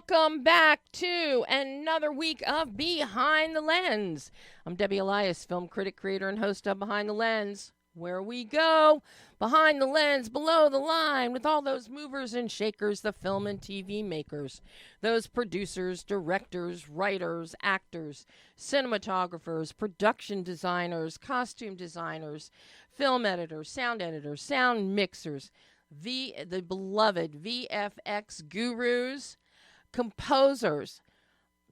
welcome back to another week of Behind the Lens. I'm Debbie Elias, film critic, creator, and host of Behind the Lens, where we go behind the lens, below the line, with all those movers and shakers, the film and TV makers, those producers, directors, writers, actors, cinematographers, production designers, costume designers, film editors, sound mixers, the beloved VFX gurus, composers,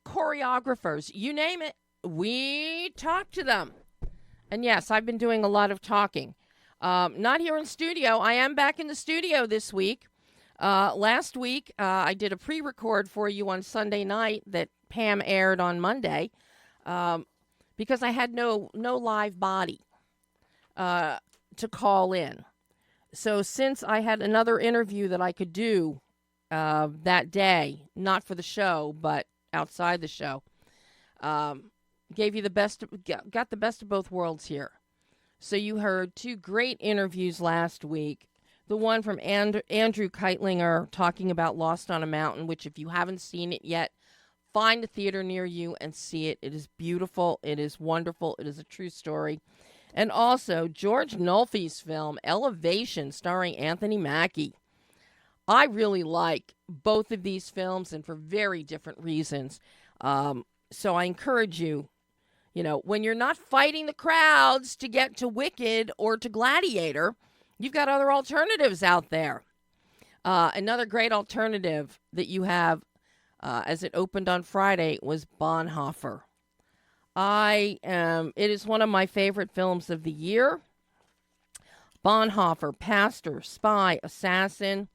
choreographers, you name it, we talk to them. And yes, I've been doing a lot of talking. Not here in studio. I am back in the studio this week. Last week, I did a pre-record for you on Sunday night that Pam aired on Monday because I had no live body to call in. So since I had another interview that I could do that day, not for the show, but outside the show, gave you got the best of both worlds here. So you heard two great interviews last week. The one from Andrew Keitlinger talking about Lost on a Mountain, which if you haven't seen it yet, find a theater near you and see it. It is beautiful. It is wonderful. It is a true story. And also George Nolfi's film, Elevation, starring Anthony Mackie. I really like both of these films and for very different reasons. So I encourage you, when you're not fighting the crowds to get to Wicked or to Gladiator, you've got other alternatives out there. Another great alternative that you have as it opened on Friday was Bonhoeffer. It is one of my favorite films of the year. Bonhoeffer, pastor, spy, assassin.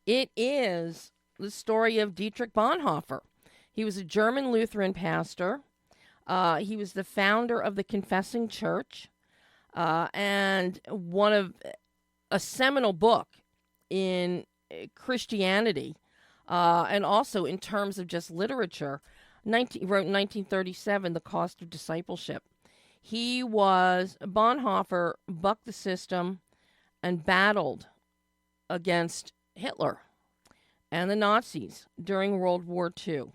It is the story of Dietrich Bonhoeffer. He was a German Lutheran pastor. He was the founder of the Confessing Church and one of a seminal book in Christianity and also in terms of just literature. He wrote in 1937, The Cost of Discipleship. Bonhoeffer bucked the system and battled against Hitler and the Nazis during World War II.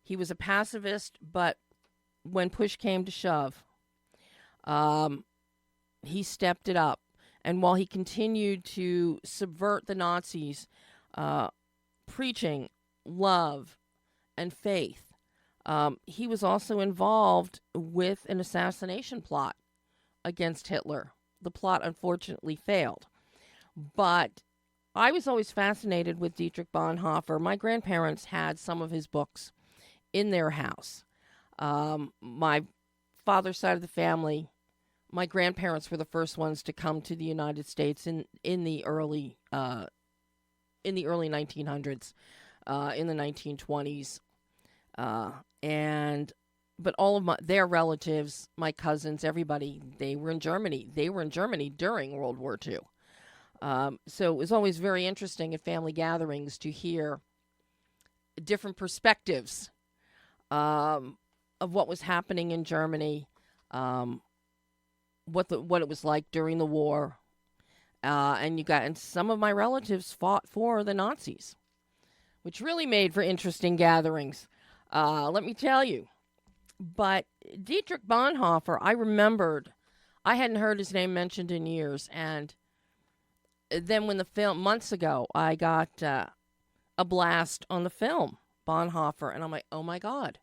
He was a pacifist, but when push came to shove, he stepped it up. And while he continued to subvert the Nazis, preaching love and faith, he was also involved with an assassination plot against Hitler. The plot unfortunately failed. But I was always fascinated with Dietrich Bonhoeffer. My grandparents had some of his books in their house. My father's side of the family, my grandparents were the first ones to come to the United States in the early 1900s, in the 1920s. But all of their relatives, my cousins, everybody, they were in Germany. They were in Germany during World War II. So it was always very interesting at family gatherings to hear different perspectives of what was happening in Germany, what it was like during the war, and some of my relatives fought for the Nazis, which really made for interesting gatherings. Let me tell you. But Dietrich Bonhoeffer, I remembered, I hadn't heard his name mentioned in years, and then when the film, months ago, I got a blast on the film, Bonhoeffer, and I'm like, oh my God.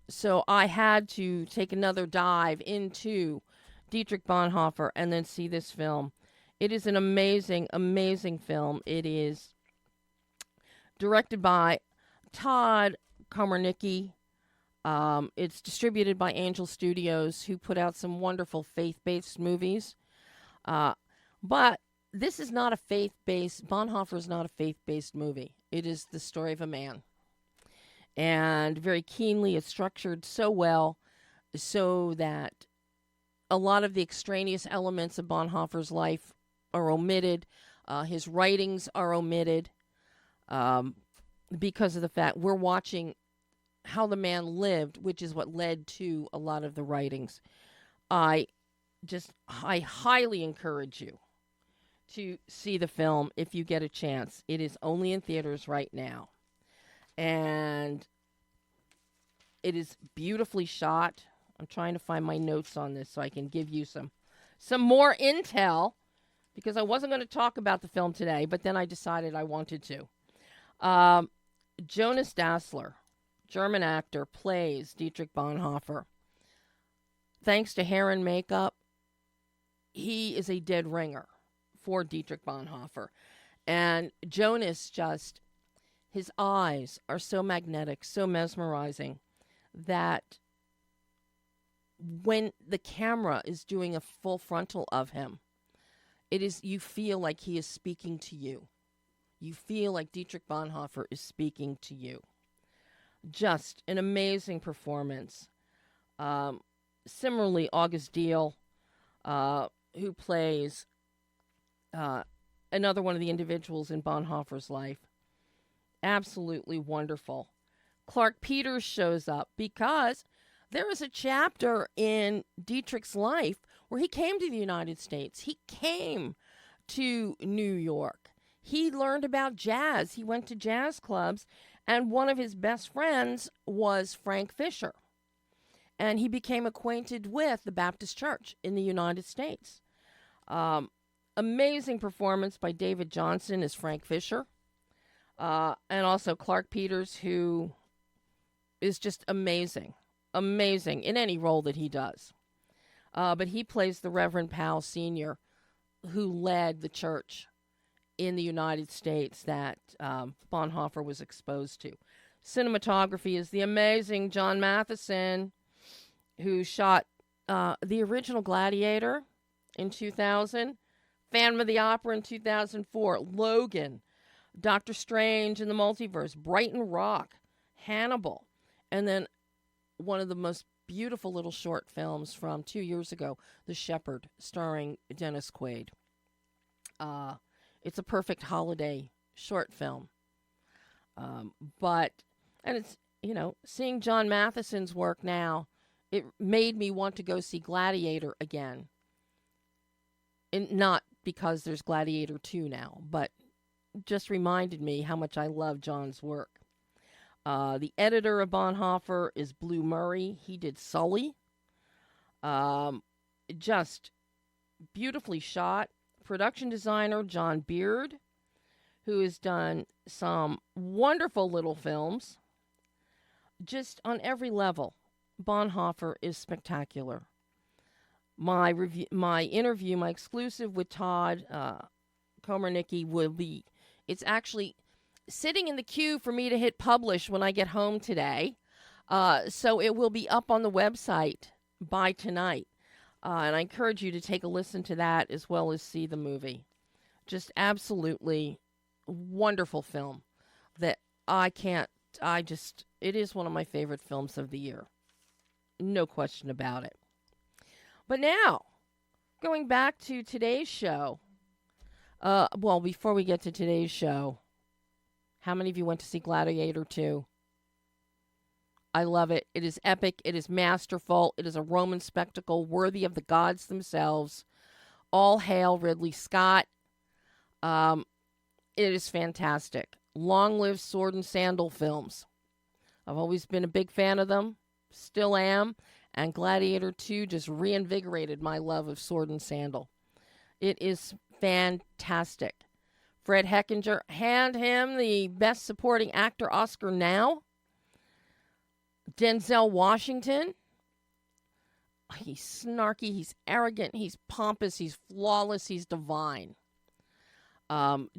So I had to take another dive into Dietrich Bonhoeffer and then see this film. It is an amazing, amazing film. It is directed by Todd Komarnicki. It's distributed by Angel Studios, who put out some wonderful faith-based movies. But this is not a Bonhoeffer is not a faith-based movie. It is the story of a man. And very keenly, it's structured so well so that a lot of the extraneous elements of Bonhoeffer's life are omitted. His writings are omitted because of the fact we're watching how the man lived, which is what led to a lot of the writings. I highly encourage you to see the film if you get a chance. It is only in theaters right now. And it is beautifully shot. I'm trying to find my notes on this so I can give you some more intel, because I wasn't going to talk about the film today, but then I decided I wanted to. Jonas Dassler, German actor, plays Dietrich Bonhoeffer. Thanks to hair and makeup, he is a dead ringer for Dietrich Bonhoeffer. And Jonas his eyes are so magnetic, so mesmerizing, that when the camera is doing a full frontal of him, you feel like he is speaking to you. You feel like Dietrich Bonhoeffer is speaking to you. Just an amazing performance. Similarly, August Diehl, who plays another one of the individuals in Bonhoeffer's life. Absolutely wonderful. Clark Peters shows up because there is a chapter in Dietrich's life where he came to the United States. He came to New York. He learned about jazz. He went to jazz clubs, and one of his best friends was Frank Fisher. And he became acquainted with the Baptist Church in the United States. Amazing performance by David Johnson as Frank Fisher. And also Clark Peters, who is just amazing. Amazing in any role that he does. But he plays the Reverend Powell Sr., who led the church in the United States that Bonhoeffer was exposed to. Cinematography is the amazing John Matheson, who shot the original Gladiator in 2000, Phantom of the Opera in 2004, Logan, Doctor Strange in the Multiverse, Brighton Rock, Hannibal, and then one of the most beautiful little short films from 2 years ago, The Shepherd, starring Dennis Quaid. It's a perfect holiday short film. And it's, seeing John Matheson's work now, it made me want to go see Gladiator again. And not because there's Gladiator 2 now, but just reminded me how much I love John's work. The editor of Bonhoeffer is Blue Murray. He did Sully. Just beautifully shot. Production designer John Beard, who has done some wonderful little films. Just on every level, Bonhoeffer is spectacular. My interview, my exclusive with Todd Komarnicki will be, it's actually sitting in the queue for me to hit publish when I get home today. So it will be up on the website by tonight. And I encourage you to take a listen to that as well as see the movie. Just absolutely wonderful film that it is one of my favorite films of the year. No question about it. But now, going back to today's show. Before we get to today's show, how many of you went to see Gladiator 2? I love it. It is epic. It is masterful. It is a Roman spectacle worthy of the gods themselves. All hail Ridley Scott. It is fantastic. Long live sword and sandal films. I've always been a big fan of them. Still am. And Gladiator 2 just reinvigorated my love of sword and sandal. It is fantastic. Fred Hechinger, hand him the Best Supporting Actor Oscar now. Denzel Washington, he's snarky, he's arrogant, he's pompous, he's flawless, he's divine.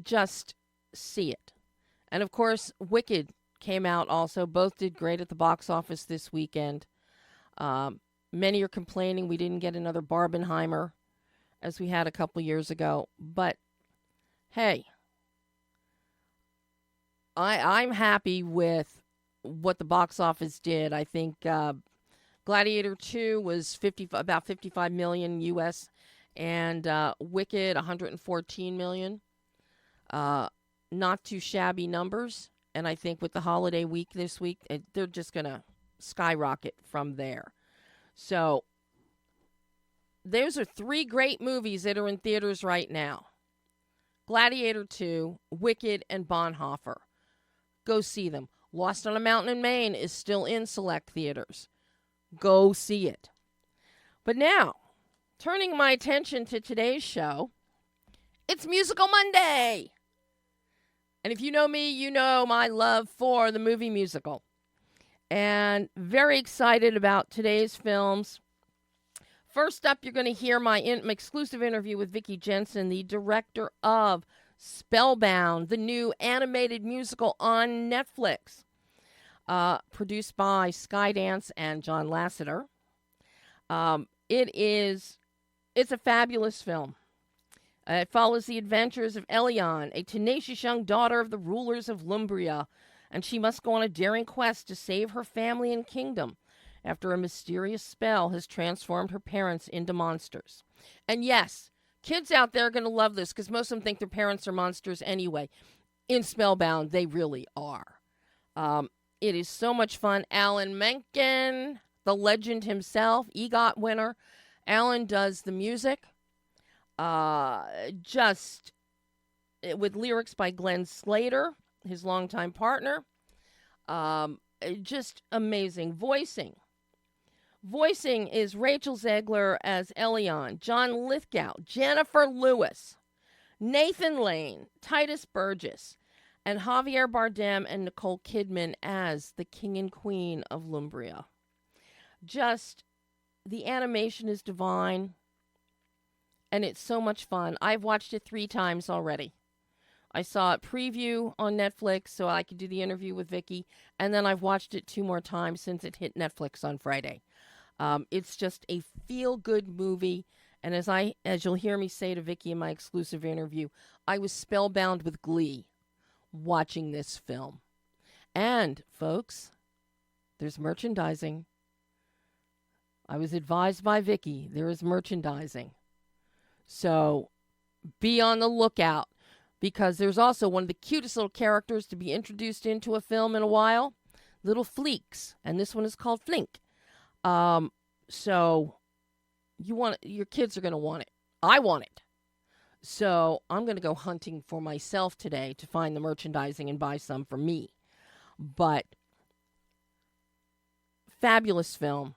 Just see it. And of course, Wicked came out also. Both did great at the box office this weekend. Many are complaining we didn't get another Barbenheimer as we had a couple years ago. But hey, I'm happy with what the box office did. I think Gladiator 2 was about 55 million US, and Wicked 114 million. Not too shabby numbers, and I think with the holiday week this week, they're just going to skyrocket from there. So those are three great movies that are in theaters right now. Gladiator 2, Wicked, and Bonhoeffer. Go see them. Lost on a Mountain in Maine is still in select theaters. Go see it. But now, turning my attention to today's show, it's Musical Monday. And if you know me, you know my love for the movie musical. And very excited about today's films. First up, you're going to hear my exclusive interview with VICKY JENSON, the director of Spellbound, the new animated musical on Netflix, produced by Skydance and John Lasseter. It's a fabulous film. It follows the adventures of Elion, a tenacious young daughter of the rulers of Lumbria, and she must go on a daring quest to save her family and kingdom after a mysterious spell has transformed her parents into monsters. And yes, kids out there are going to love this because most of them think their parents are monsters anyway. In Spellbound, they really are. It is so much fun. Alan Menken, the legend himself, EGOT winner. Alan does the music. Just with lyrics by Glenn Slater, his longtime partner. Just amazing. Voicing is Rachel Zegler as Elion, John Lithgow, Jennifer Lewis, Nathan Lane, Titus Burgess, and Javier Bardem and Nicole Kidman as the King and Queen of Lumbria. Just, the animation is divine, and it's so much fun. I've watched it 3 times already. I saw it preview on Netflix so I could do the interview with Vicky, and then I've watched it 2 more times since it hit Netflix on Friday. It's just a feel-good movie, and as you'll hear me say to Vicky in my exclusive interview, I was spellbound with glee watching this film. And, folks, there's merchandising. I was advised by Vicky, there is merchandising. So, be on the lookout, because there's also one of the cutest little characters to be introduced into a film in a while, little Fleeks, and this one is called Flink. So your kids are going to want it. I want it. So I'm going to go hunting for myself today to find the merchandising and buy some for me. But fabulous film.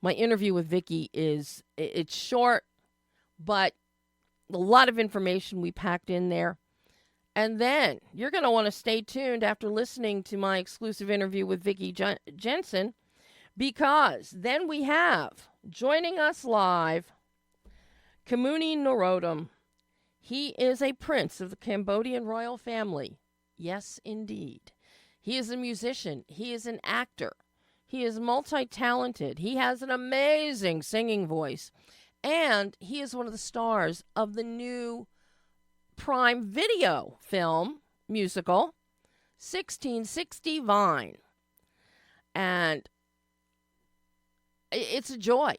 My interview with Vicky it's short, but a lot of information we packed in there. And then you're going to want to stay tuned after listening to my exclusive interview with VICKY JENSON, because then we have, joining us live, Khemuni Norodom. He is a prince of the Cambodian royal family. Yes, indeed. He is a musician. He is an actor. He is multi-talented. He has an amazing singing voice. And he is one of the stars of the new Prime Video film musical, 1660 Vine. And it's a joy.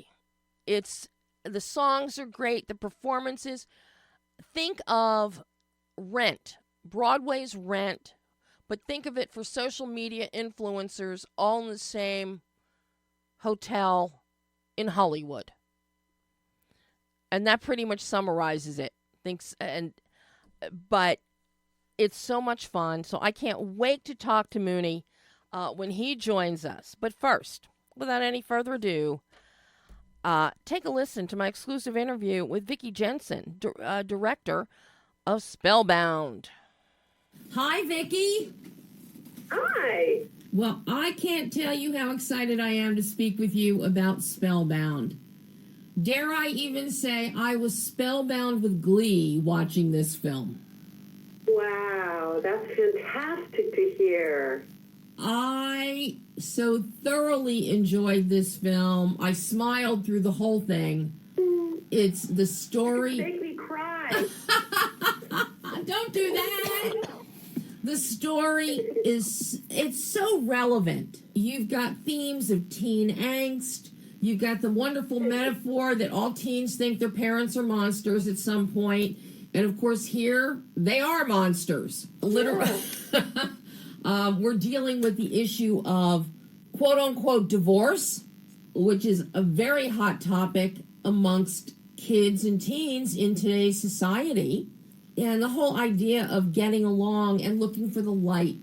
The songs are great. The performances. Think of Rent, Broadway's Rent, but think of it for social media influencers all in the same hotel in Hollywood. And that pretty much summarizes it. But it's so much fun. So I can't wait to talk to Muni when he joins us. But first, without any further ado, take a listen to my exclusive interview with VICKY JENSON, director of Spellbound. Hi, Vicky. Hi. Well, I can't tell you how excited I am to speak with you about Spellbound. Dare I even say I was spellbound with glee watching this film. Wow, that's fantastic to hear. I so thoroughly enjoyed this film. I smiled through the whole thing. It's the story. You make me cry. Don't do that. The story it's so relevant. You've got themes of teen angst. You've got the wonderful metaphor that all teens think their parents are monsters at some point. And of course here, they are monsters. Literally. We're dealing with the issue of quote-unquote divorce, which is a very hot topic amongst kids and teens in today's society. And the whole idea of getting along and looking for the light.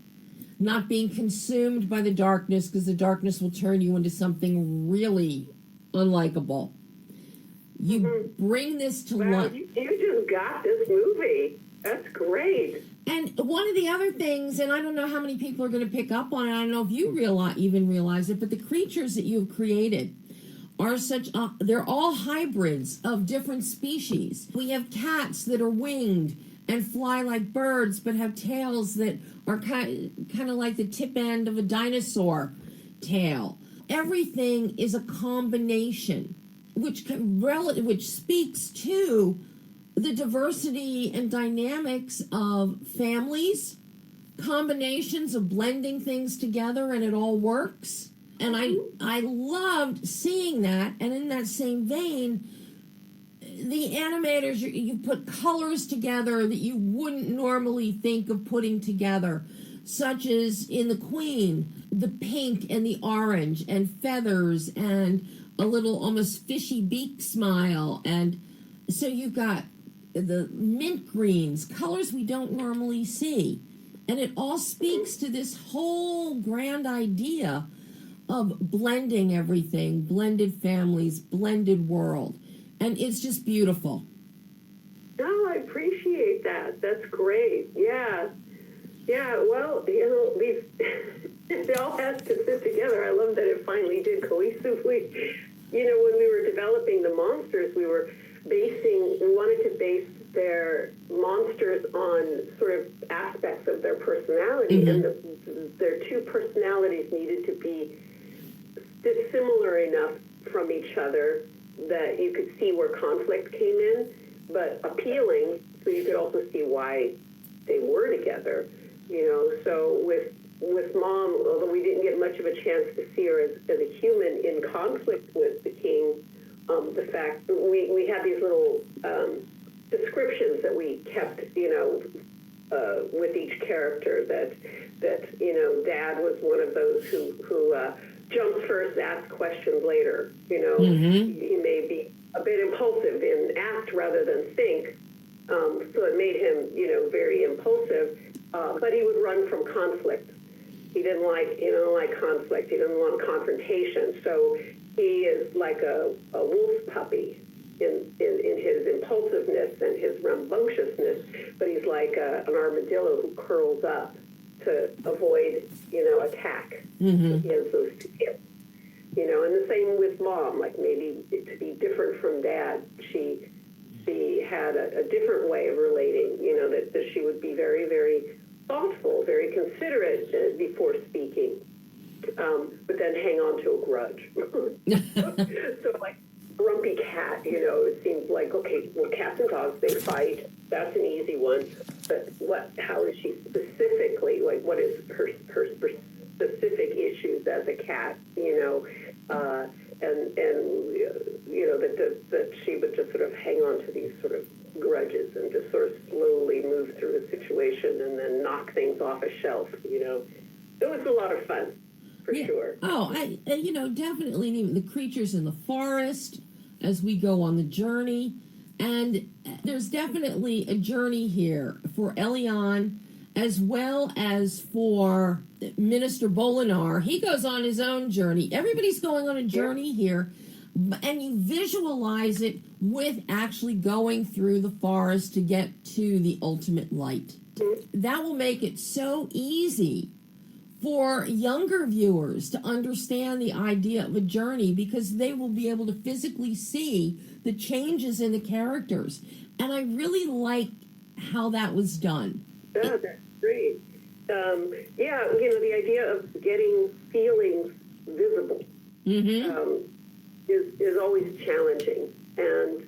not being consumed by the darkness, because the darkness will turn you into something really unlikable. You bring this to life. You just got this movie. That's great. And one of the other things, and I don't know how many people are going to pick up on it, I don't know if you even realize it, but the creatures that you've created are they're all hybrids of different species. We have cats that are winged and fly like birds, but have tails that are kind of like the tip end of a dinosaur tail. Everything is a combination, which speaks to the diversity and dynamics of families, combinations of blending things together, and it all works. And I loved seeing that. And in that same vein, the animators, you put colors together that you wouldn't normally think of putting together, such as in the Queen, the pink and the orange and feathers and a little almost fishy beak smile. And so you've got the mint greens, colors we don't normally see. And it all speaks to this whole grand idea of blending everything, blended families, blended world. And it's just beautiful. No, I appreciate that. That's great. Yeah. Yeah, well, these it all has to fit together. I love that it finally did cohesively. When we were developing the monsters, we wanted to base their monsters on sort of aspects of their personality, and their two personalities needed to be dissimilar enough from each other that you could see where conflict came in, but appealing, so you could also see why they were together. So with Mom, although we didn't get much of a chance to see her as a human in conflict with the king, the fact we had these little descriptions that we kept, with each character, that Dad was one of those who jumps first, asks questions later. He may be a bit impulsive and act rather than think, so it made him, very impulsive. But he would run from conflict. He didn't like conflict. He didn't want confrontation. So he is like a wolf puppy in his impulsiveness and his rambunctiousness, but he's like an armadillo who curls up to avoid, attack. So he has those two tips. And the same with Mom. Like, maybe to be different from Dad, she had a different way of relating. That she would be very, very thoughtful, very considerate before speaking, but then hang on to a grudge. So, like, grumpy cat, it seems like, okay, well, cats and dogs, they fight. That's an easy one. But how is she specifically, like, what is her specific issues as a cat, that she would just sort of hang on to these sort of grudges and just sort of slowly move through a situation and then knock things off a shelf, It was a lot of fun, for sure. Oh, definitely. Even the creatures in the forest as we go on the journey. And there's definitely a journey here for Elian as well as for Minister Bolinar. He goes on his own journey. Everybody's going on a journey here. And you visualize it with actually going through the forest to get to the ultimate light. That will make it so easy for younger viewers to understand the idea of a journey, because they will be able to physically see the changes in the characters. And I really like how that was done. Oh, that's great. The idea of getting feelings visible is always challenging. And,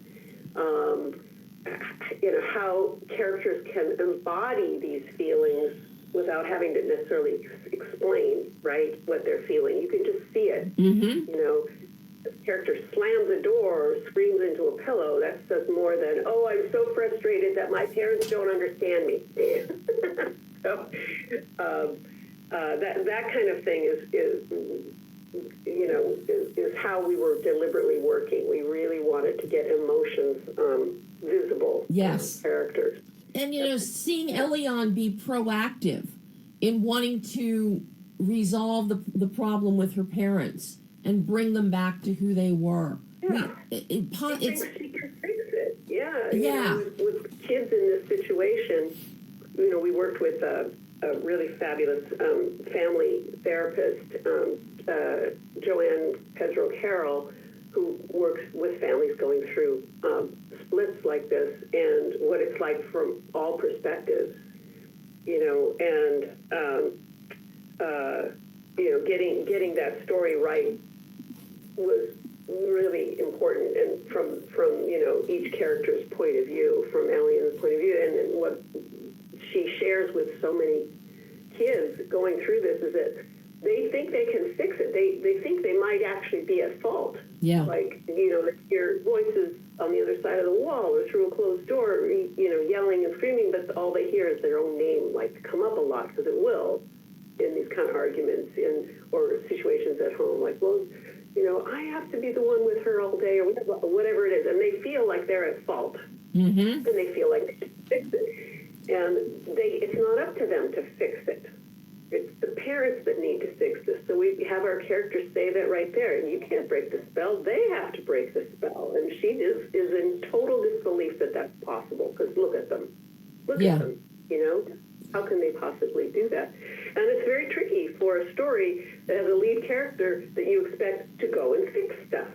how characters can embody these feelings without having to necessarily explain, right, what they're feeling. You can just see it. The character slams a door or screams into a pillow. That says more than, oh, I'm so frustrated that my parents don't understand me. So that kind of thing is how we were deliberately working. We really wanted to get emotions visible. Yes. In characters. And, seeing Elian be proactive in wanting to resolve the problem with her parents and bring them back to who they were. Yeah. She thinks she can fix it. Yeah. Yeah. With kids in this situation, we worked with a really fabulous family therapist, Joanne Pedro Carroll, who works with families going through splits like this and what it's like from all perspectives, and getting that story right was really important, and from each character's point of view, from Alien's point of view, and what she shares with so many kids going through this is that they think they can fix it. They think they might actually be at fault. Yeah. Like, they hear voices on the other side of the wall or through a closed door, yelling and screaming, but all they hear is their own name, come up a lot, because it will in these kind of arguments or situations at home. Like, well, I have to be the one with her all day or whatever it is. And they feel like they're at fault. Mm-hmm. And they feel like they should fix it. And it's not up to them to fix it. It's the parents that need to fix this. So we have our characters say that right there. You can't break the spell. They have to break the spell. And she is in total disbelief that that's possible, because look at them. Look at them, How can they possibly do that? And it's very tricky for a story that has a lead character that you expect to go and fix stuff,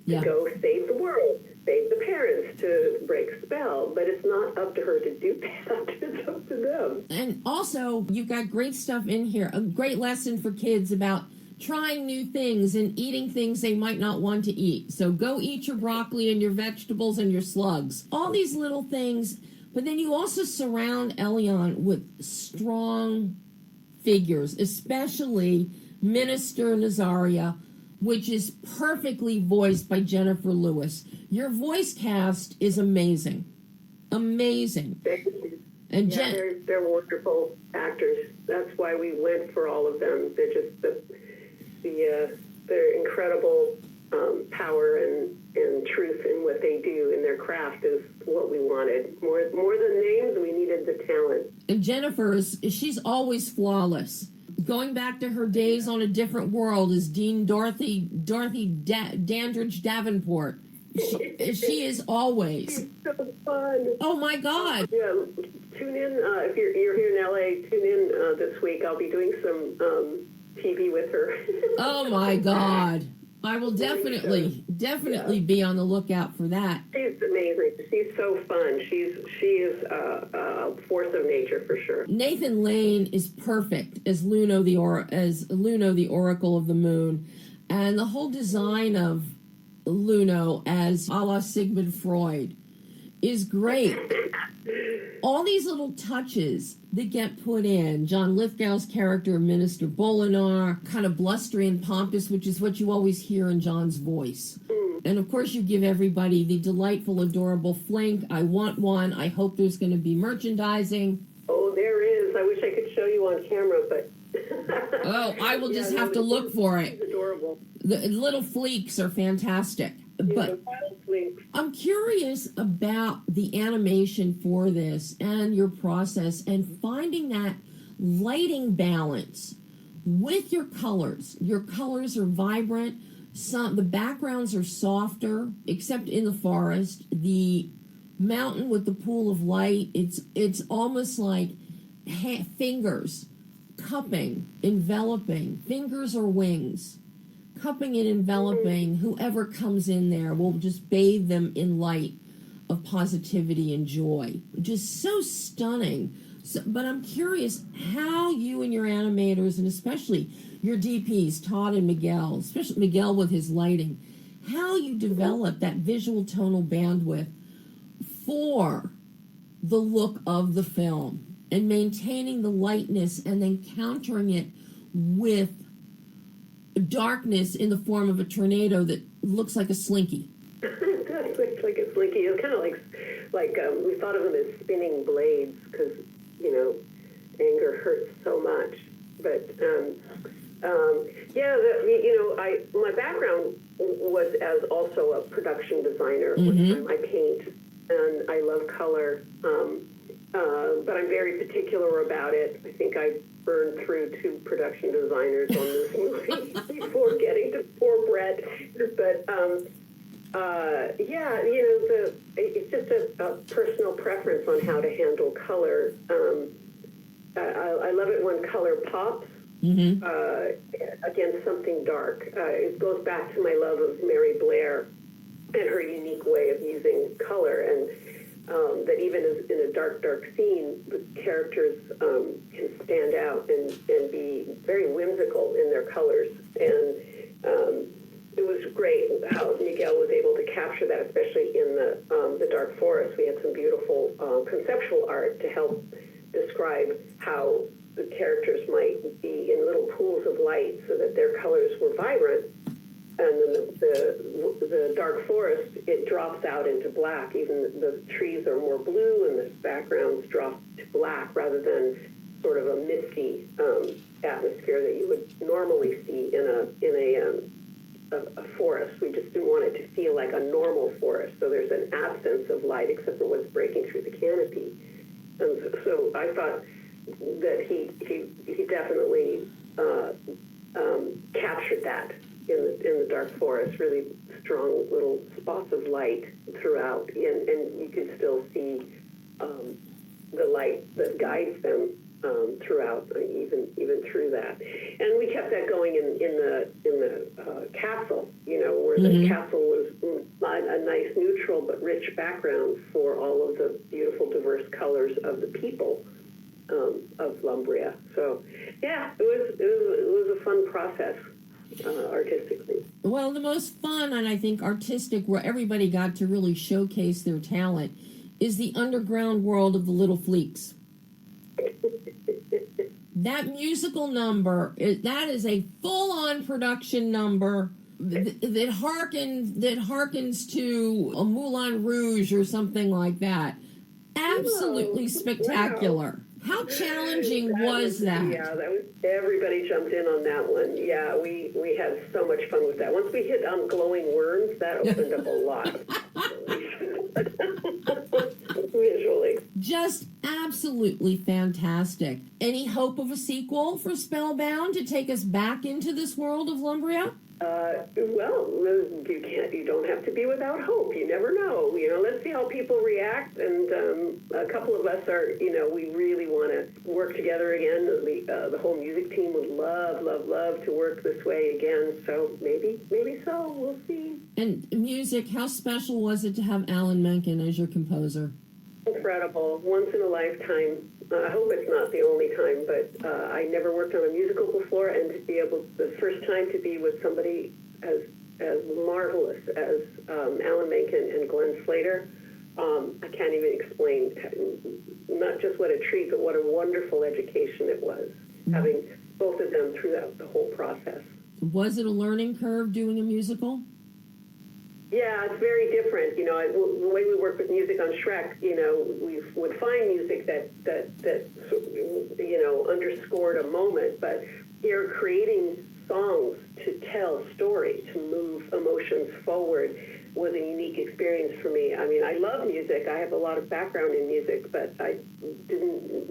to go save the world, save the parents, to break spell. But it's not up to her to do that. It's up to them. And also, you've got great stuff in here, a great lesson for kids about trying new things and eating things they might not want to eat. So go eat your broccoli and your vegetables and your slugs. All these little things. But then you also surround Elion with strong figures, especially Minister Nazaria, which is perfectly voiced by Jennifer Lewis. Your voice cast is amazing. Amazing. Thank you. And they're wonderful actors. That's why we went for all of them. They're just their incredible power and truth in what they do in their craft is what we wanted. More than names, we needed the talent. And Jennifer she's always flawless. Going back to her days on A Different World as Dean Dorothy Dandridge Davenport. She is always. She's so fun. Oh my God. Yeah, tune in if you're here in LA. Tune in this week. I'll be doing some TV with her. Oh my God. I will definitely be on the lookout for that. She's amazing. She's so fun. She is a force of nature for sure. Nathan Lane is perfect as Luno the Oracle of the Moon, and the whole design of Luno as a la Sigmund Freud is great. All these little touches that get put in. John Lithgow's character, Minister Bolinar, kind of blustery and pompous, which is what you always hear in John's voice. And of course you give everybody the delightful, adorable Flink. I want one. I hope there's going to be merchandising. Oh, there is. I wish I could show you on camera, but... Oh, I will just have to look for it. She's adorable. The little fleeks are fantastic. But I'm curious about the animation for this and your process and finding that lighting balance with your colors. Your colors are vibrant. The backgrounds are softer, except in the forest. The mountain with the pool of light, it's almost like fingers cupping, enveloping, fingers or wings. Cupping and enveloping whoever comes in there will just bathe them in light of positivity and joy. Just so stunning. But I'm curious how you and your animators, and especially your DPs, Todd and Miguel, especially Miguel with his lighting, how you develop that visual tonal bandwidth for the look of the film and maintaining the lightness and then countering it with darkness in the form of a tornado that looks like a slinky. It looks like a slinky. It's kind of like we thought of them as spinning blades because, anger hurts so much. But, my background was as also a production designer. Mm-hmm. I paint and I love color, but I'm very particular about it. I think I burned through 2 production designers on this movie before getting to poor Brett. But yeah, it's just a personal preference on how to handle color. I love it when color pops against something dark. It goes back to my love of Mary Blair and her unique way of using color, and that even in a dark scene, the characters can stand out and be very whimsical in their colors. And it was great how Miguel was able to capture that, especially in the Dark Forest. We had some beautiful conceptual art to help describe how the characters might be in little pools of light so that their colors were vibrant. And then the dark forest, it drops out into black. Even the trees are more blue, and the backgrounds drop to black rather than sort of a misty atmosphere that you would normally see in a forest. We just didn't want it to feel like a normal forest. So there's an absence of light except for what's breaking through the canopy. And so I thought that he definitely captured that in the dark forest, really strong little spots of light throughout, and you can still see the light that guides them throughout, even through that. And we kept that going in the castle, where the castle was a nice neutral but rich background for all of the beautiful diverse colors of the people of Lumbria. So yeah, it was a fun process artistically. Well, the most fun and I think artistic, where everybody got to really showcase their talent, is the underground world of the Little Fleeks. That musical number, that is a full-on production number that harkens to a Moulin Rouge or something like that. Absolutely spectacular. Wow. How challenging was that? Yeah, everybody jumped in on that one. Yeah, we had so much fun with that. Once we hit glowing worms, that opened up a lot. Visually. Just absolutely fantastic. Any hope of a sequel for Spellbound to take us back into this world of Lumbria? Well, you don't have to be without hope. You never know. Let's see how people react. And a couple of us are, we really want to work together again. The whole music team would love to work this way again. So maybe so. We'll see. And music, how special was it to have Alan Menken as your composer? Incredible. Once in a lifetime. I hope it's not the only time, but I never worked on a musical before, and to be able, the first time to be with somebody as marvelous as Alan Menken and Glenn Slater, I can't even explain not just what a treat, but what a wonderful education it was, having both of them throughout the whole process. Was it a learning curve doing a musical? Yeah, it's very different. The way we work with music on Shrek, we would find music that underscored a moment, but here creating songs to tell story, to move emotions forward was a unique experience for me. I mean, I love music. I have a lot of background in music, but I didn't,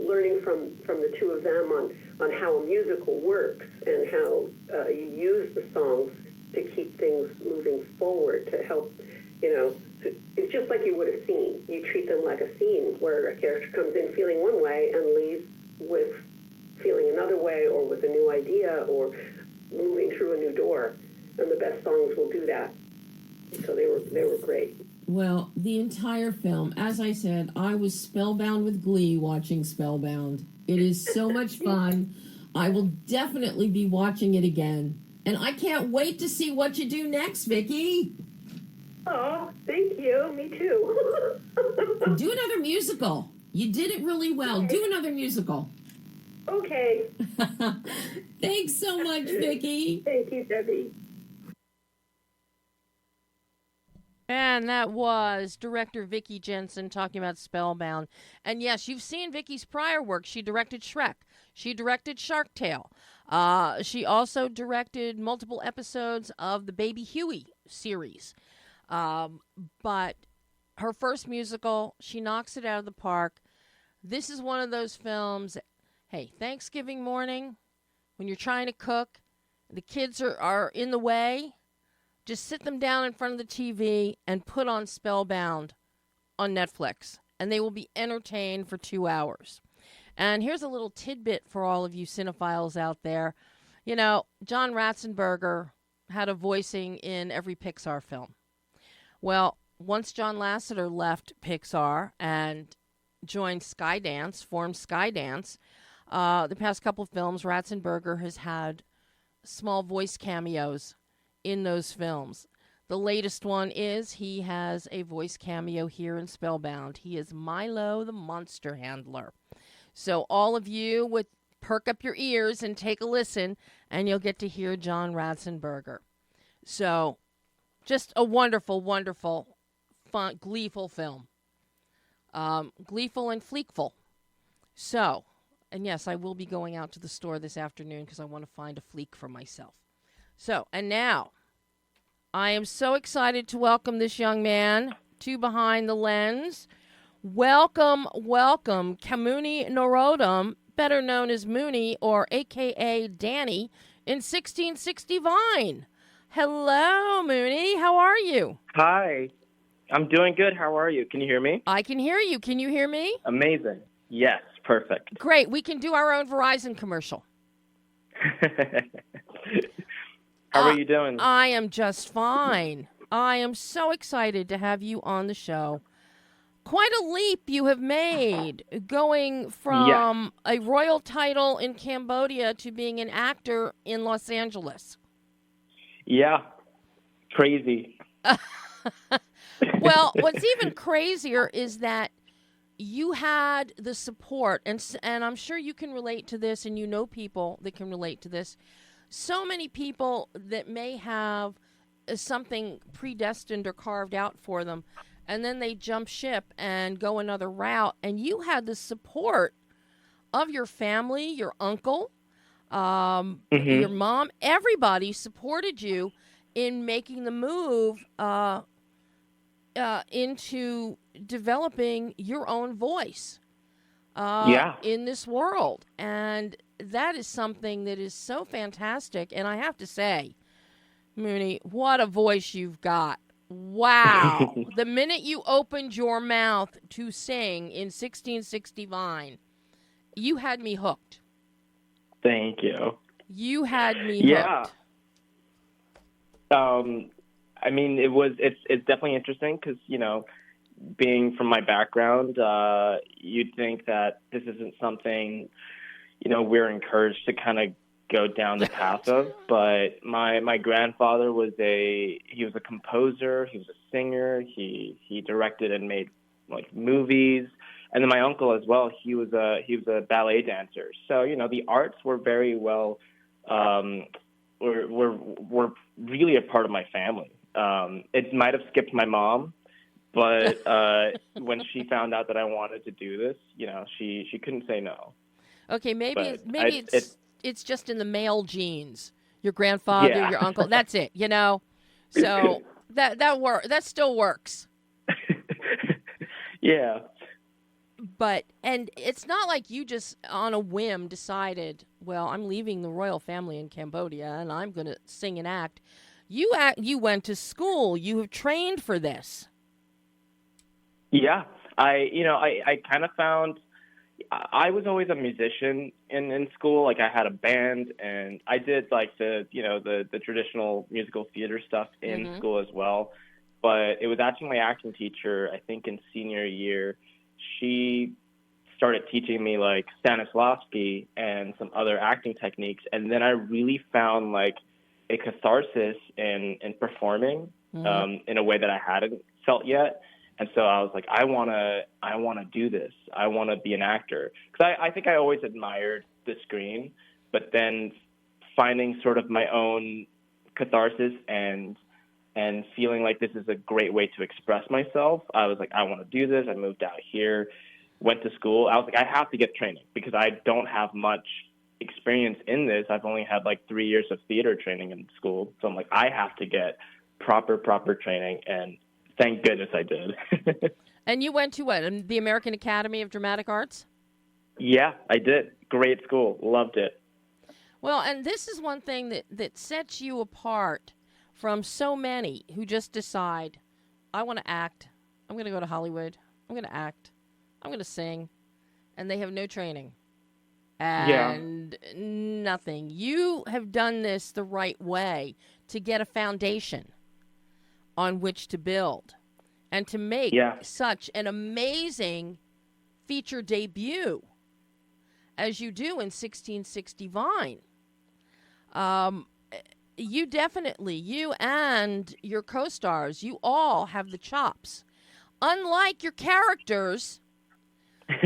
learning from the two of them on how a musical works and how you use the songs to keep things moving forward, to help, it's just like you would have seen. You treat them like a scene where a character comes in feeling one way and leaves with feeling another way, or with a new idea, or moving through a new door. And the best songs will do that. So they were great. Well, the entire film, as I said, I was spellbound with glee watching Spellbound. It is so much fun. I will definitely be watching it again. And I can't wait to see what you do next, Vicky. Oh, thank you. Me too. Do another musical. You did it really well. Okay. Do another musical. Okay. Thanks so much, Vicky. Thank you, Debbie. And that was director Vicky Jenson talking about Spellbound. And yes, you've seen Vicky's prior work. She directed Shrek. She directed Shark Tale. She also directed multiple episodes of the Baby Huey series. But her first musical, she knocks it out of the park. This is one of those films, Hey, Thanksgiving morning, when you're trying to cook, the kids are in the way, just sit them down in front of the TV and put on Spellbound on Netflix, and they will be entertained for 2 hours. And here's a little tidbit for all of you cinephiles out there. You know, John Ratzenberger had a voicing in every Pixar film. Well, once John Lasseter left Pixar and joined Skydance, formed Skydance, the past couple films, Ratzenberger has had small voice cameos in those films. The latest one is he has a voice cameo here in Spellbound. He is Milo the Monster Handler. So all of you would perk up your ears and take a listen, and you'll get to hear John Ratzenberger. So just a wonderful, wonderful, fun, gleeful film. Gleeful and fleekful. So, and yes, I will be going out to the store this afternoon because I want to find a fleek for myself. So, and now, I am so excited to welcome this young man to Behind the Lens. Welcome, welcome, Khemuni Norodom, better known as Muni, or a.k.a. Danny, in 1660 Vine. Hello, Muni. How are you? Hi. I'm doing good. How are you? Can you hear me? I can hear you. Can you hear me? Amazing. Yes, perfect. Great. We can do our own Verizon commercial. How are you doing? I am just fine. I am so excited to have you on the show. Quite a leap you have made, going from a royal title in Cambodia to being an actor in Los Angeles. Yeah. Crazy. Well, what's even crazier is that you had the support, and I'm sure you can relate to this, and you know people that can relate to this. So many people that may have something predestined or carved out for them, and then they jump ship and go another route, and you had the support of your family, your uncle, your mom. Everybody supported you in making the move into developing your own voice in this world. And that is something that is so fantastic. And I have to say, Muni, what a voice you've got. Wow. The minute you opened your mouth to sing in 1660 Vine, you had me hooked. Thank you. You had me hooked. I mean, it's definitely interesting because, you know, being from my background, you'd think that this isn't something, you know, we're encouraged to kind of go down the path of. But my grandfather was a composer, he was a singer, he directed and made like movies, and then my uncle as well. He was a ballet dancer. So, you know, the arts were very well were really a part of my family. It might have skipped my mom, but when she found out that I wanted to do this, you know, she couldn't say no. Okay, maybe it's just in the male genes. Your grandfather, your uncle, that's it, you know. So that still works. Yeah. But and it's not like you just on a whim decided, well, I'm leaving the royal family in Cambodia and I'm going to sing and act. You went to school. You have trained for this. Yeah. I kind of found I was always a musician in school. Like I had a band and I did like the traditional musical theater stuff in school as well. But it was actually my acting teacher, I think in senior year, she started teaching me like Stanislavski and some other acting techniques. And then I really found like a catharsis in performing in a way that I hadn't felt yet. And so I was like, I want to do this. I want to be an actor. Because I think I always admired the screen, but then finding sort of my own catharsis and feeling like this is a great way to express myself, I was like, I want to do this. I moved out here, went to school. I was like, I have to get training because I don't have much experience in this. I've only had like 3 years of theater training in school. So I'm like, I have to get proper training. And thank goodness I did. And you went to what? The American Academy of Dramatic Arts? Yeah, I did. Great school. Loved it. Well, and this is one thing that sets you apart from so many who just decide, I want to act. I'm going to go to Hollywood. I'm going to act. I'm going to sing. And they have no training and nothing. You have done this the right way to get a foundation on which to build and to make such an amazing feature debut as you do in 1660 Vine. You definitely, you and your co-stars, you all have the chops. Unlike your characters,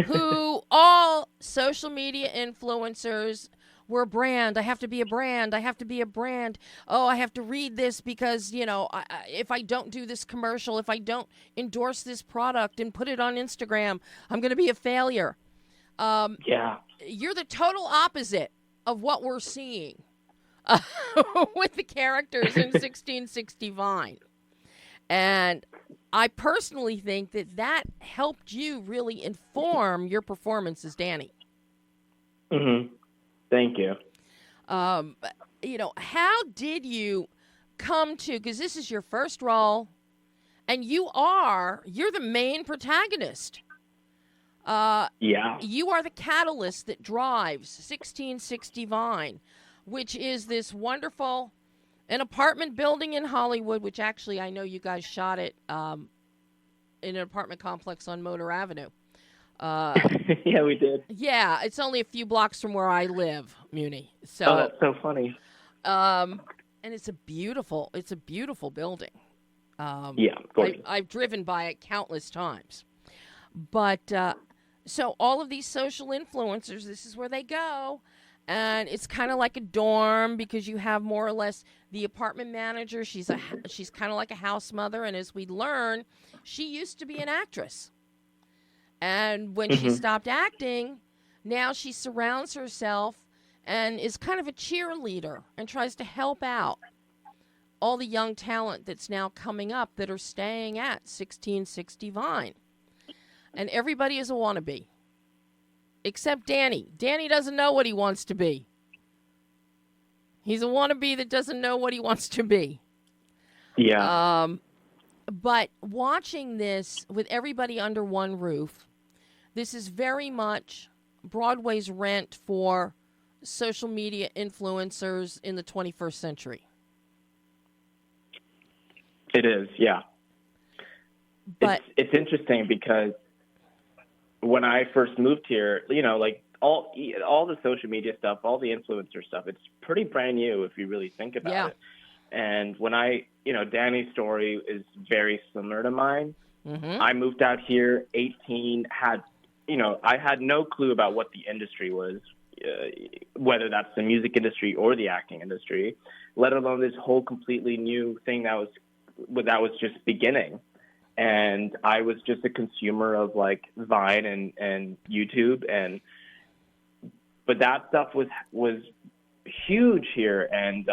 who all social media influencers were brand. I have to be a brand. I have to be a brand. Oh, I have to read this because, if I don't do this commercial, if I don't endorse this product and put it on Instagram, I'm going to be a failure. You're the total opposite of what we're seeing with the characters in 1660 Vine. And I personally think that helped you really inform your performance as Danny. Mm-hmm. Thank you. How did you come to, because this is your first role, and you're the main protagonist. You are the catalyst that drives 1660 Vine, which is this wonderful, an apartment building in Hollywood, which actually I know you guys shot it in an apartment complex on Motor Avenue. Yeah, we did. Yeah, it's only a few blocks from where I live, Muni. So, that's so funny. And it's a beautiful building. Gorgeous. I've driven by it countless times. But so all of these social influencers, this is where they go. And it's kind of like a dorm because you have more or less the apartment manager. She's kind of like a house mother. And as we learn, she used to be an actress. And when she stopped acting, now she surrounds herself and is kind of a cheerleader and tries to help out all the young talent that's now coming up that are staying at 1660 Vine. And everybody is a wannabe. Except Danny. Danny doesn't know what he wants to be. He's a wannabe that doesn't know what he wants to be. Yeah. But watching this with everybody under one roof, this is very much Broadway's Rent for social media influencers in the 21st century. It is, yeah. But it's interesting because when I first moved here, all the social media stuff, all the influencer stuff, it's pretty brand new if you really think about it. And when Danny's story is very similar to mine. Mm-hmm. I moved out here 18, I had no clue about what the industry was, whether that's the music industry or the acting industry, let alone this whole completely new thing that was just beginning. And I was just a consumer of like Vine and YouTube, but that stuff was huge here. And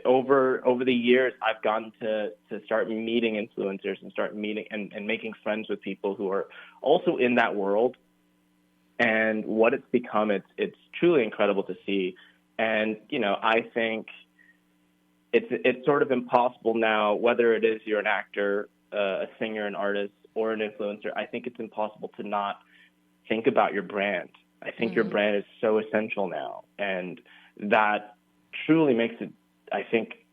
over the years, I've gotten to start meeting influencers and start meeting and making friends with people who are also in that world. And what it's become, it's truly incredible to see. And I think it's sort of impossible now, whether it is you're an actor, a singer, an artist, or an influencer. I think it's impossible to not think about your brand. I think your brand is so essential now, and that truly makes it, I think,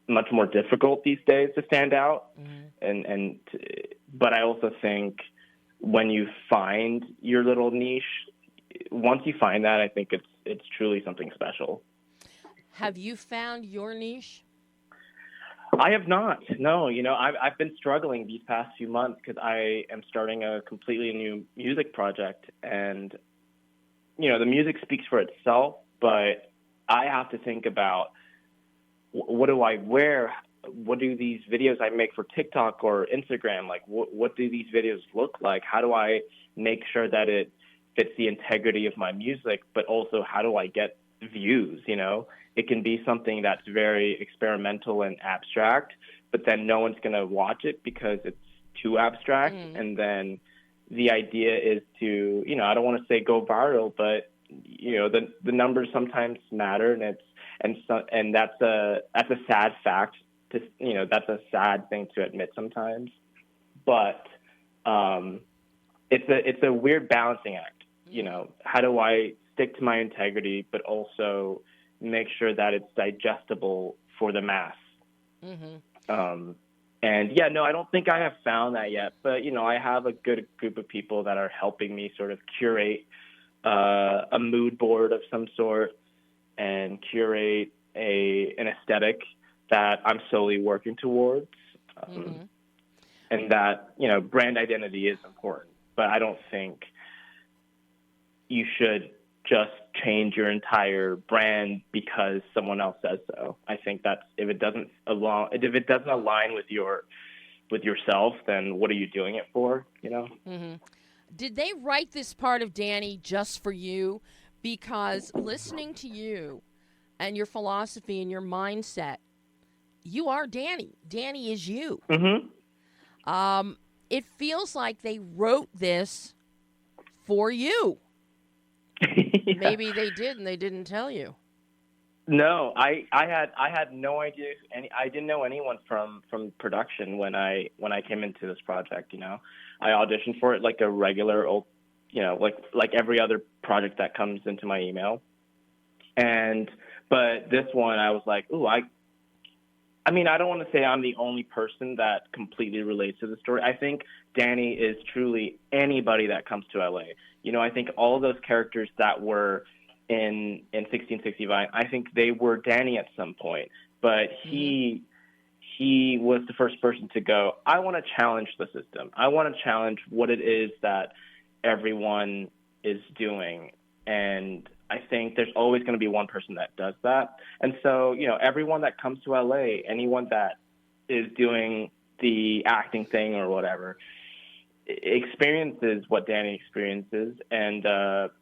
much more difficult these days to stand out. But I also think when you find your little niche, once you find that, I think it's truly something special. Have you found your niche? I have not. No, I've been struggling these past few months because I am starting a completely new music project, and the music speaks for itself, but I have to think about what do I wear? What do these videos I make for TikTok or Instagram, like what do these videos look like? How do I make sure that it fits the integrity of my music, but also how do I get views? It can be something that's very experimental and abstract, but then no one's going to watch it because it's too abstract. And then the idea is to, I don't want to say go viral, but the numbers sometimes matter, and that's a sad fact. That's a sad thing to admit sometimes, but it's a weird balancing act. How do I stick to my integrity, but also make sure that it's digestible for the mass? Mm-hmm. I don't think I have found that yet, but I have a good group of people that are helping me sort of curate a mood board of some sort and curate an aesthetic that I'm slowly working towards. And that, brand identity is important, but I don't think you should just change your entire brand because someone else says so. I think that's if it doesn't align with yourself, then what are you doing it for? Mm-hmm. Did they write this part of Danny just for you? Because listening to you and your philosophy and your mindset, you are Danny. Danny is you. Mm-hmm. It feels like they wrote this for you. Yeah. Maybe they did, and they didn't tell you. No, I had no idea. I didn't know anyone from production when I came into this project. I auditioned for it like a regular old, like every other project that comes into my email. But this one, I was like, ooh, I don't want to say I'm the only person that completely relates to the story. I think Danny is truly anybody that comes to LA. I think all of those characters that were in 1665, I think they were Danny at some point. But he was the first person to go, I want to challenge the system. I want to challenge what it is that everyone is doing. And I think there's always going to be one person that does that. And so, everyone that comes to LA, anyone that is doing the acting thing or whatever, experiences what Danny experiences. And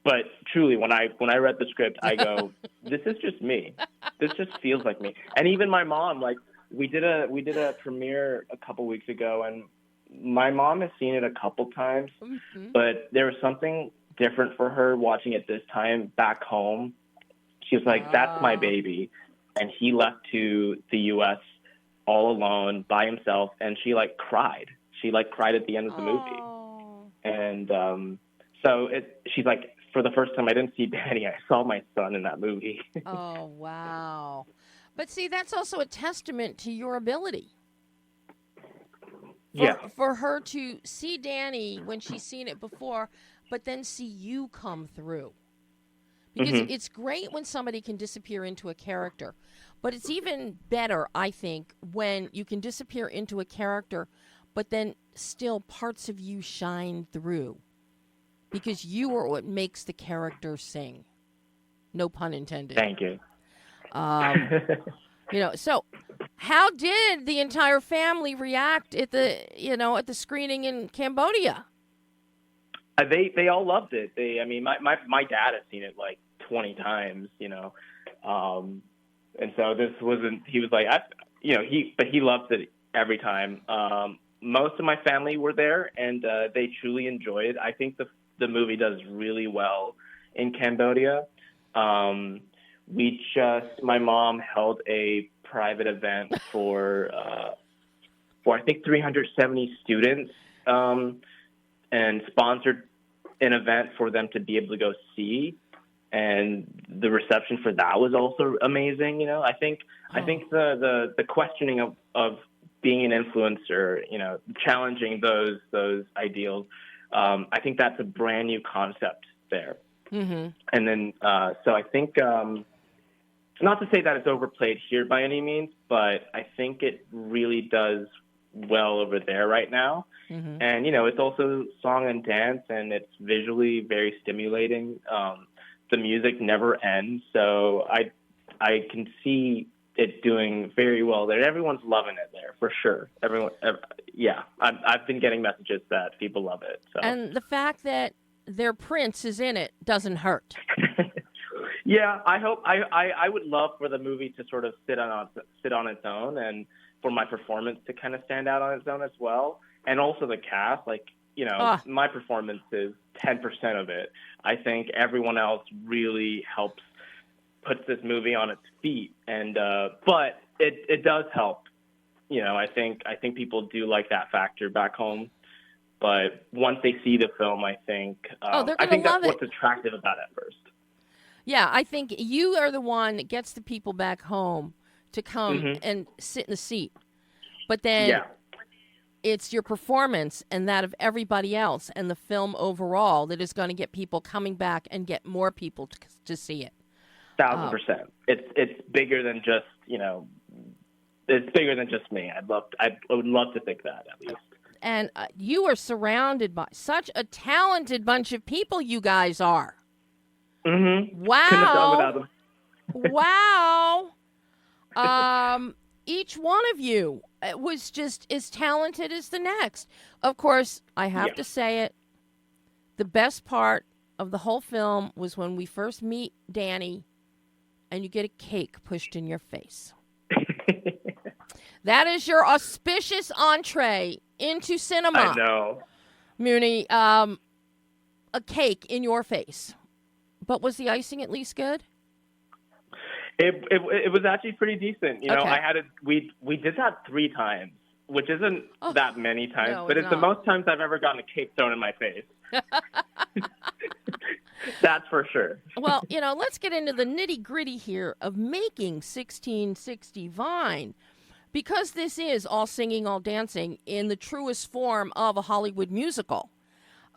but truly, when I read the script, I go, this is just me. This just feels like me. And even my mom, like we did a premiere a couple weeks ago, and my mom has seen it a couple times, but there was something different for her watching it this time back home. She was like, that's my baby. And he left to the U.S. all alone by himself, and she cried. She cried at the end of the movie. And so she's like, for the first time, I didn't see Danny. I saw my son in that movie. Oh, wow. But see, that's also a testament to your ability. For her to see Danny when she's seen it before, but then see you come through. Because it's great when somebody can disappear into a character, but it's even better, I think, when you can disappear into a character, but then still parts of you shine through. Because you are what makes the character sing. No pun intended. Thank you. So how did the entire family react at the screening in Cambodia? They all loved it. My dad has seen it 20 times, and so this wasn't. He was like, but he loved it every time. Most of my family were there, and they truly enjoyed it. I think the movie does really well in Cambodia. My mom held a private event for I think 370 students, and sponsored an event for them to be able to go see. And the reception for that was also amazing. I think the questioning of being an influencer, challenging those ideals, I think that's a brand new concept there. Mm-hmm. And then, so I think, not to say that it's overplayed here by any means, but I think it really does well over there right now. Mm-hmm. And, it's also song and dance, and it's visually very stimulating. The music never ends, so I can see it doing very well there. Everyone's loving it there for sure. I've been getting messages that people love it. So. And the fact that their prince is in it doesn't hurt. Yeah, I hope. I would love for the movie to sort of sit on its own, and for my performance to kind of stand out on its own as well, and also the cast. my performance is 10% of it. I think everyone else really helps puts this movie on its feet, and but it does help. I think people do like that factor back home, but once they see the film, I think that's what's attractive about it at first. Yeah, I think you are the one that gets the people back home to come and sit in the seat, but then it's your performance and that of everybody else and the film overall that is going to get people coming back and get more people to see it. 1,000%. It's bigger than just it's bigger than just me. I would love to think that at least. And you are surrounded by such a talented bunch of people. You guys are. Mm-hmm. Wow. Couldn't have done without them. Wow. Each one of you was just as talented as the next. Of course, I have to say it. The best part of the whole film was when we first meet Danny and you get a cake pushed in your face. That is your auspicious entree into cinema. I know. Muni, a cake in your face. But was the icing at least good? It was actually pretty decent. Okay. I had we did that 3 times, which isn't that many times, no, but it's the most times I've ever gotten a cake thrown in my face. That's for sure. Well, let's get into the nitty-gritty here of making 1660 Vine. Because this is all singing, all dancing in the truest form of a Hollywood musical.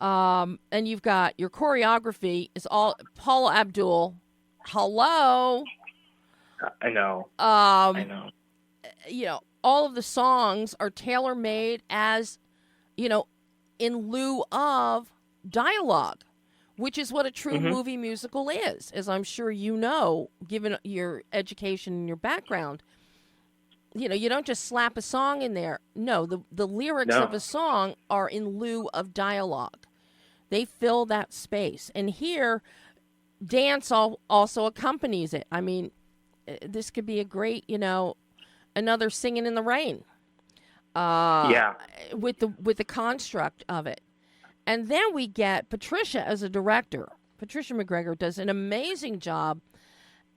And you've got your choreography is all Paula Abdul. Hello. I know. I know. All of the songs are tailor-made as, in lieu of dialogue, which is what a true movie musical is, as I'm sure you know, given your education and your background. You don't just slap a song in there. No, the lyrics of a song are in lieu of dialogue. They fill that space. And here, dance also accompanies it. I mean, this could be a great, another Singing in the Rain. With the construct of it. And then we get Patricia as a director. Patricia McGregor does an amazing job.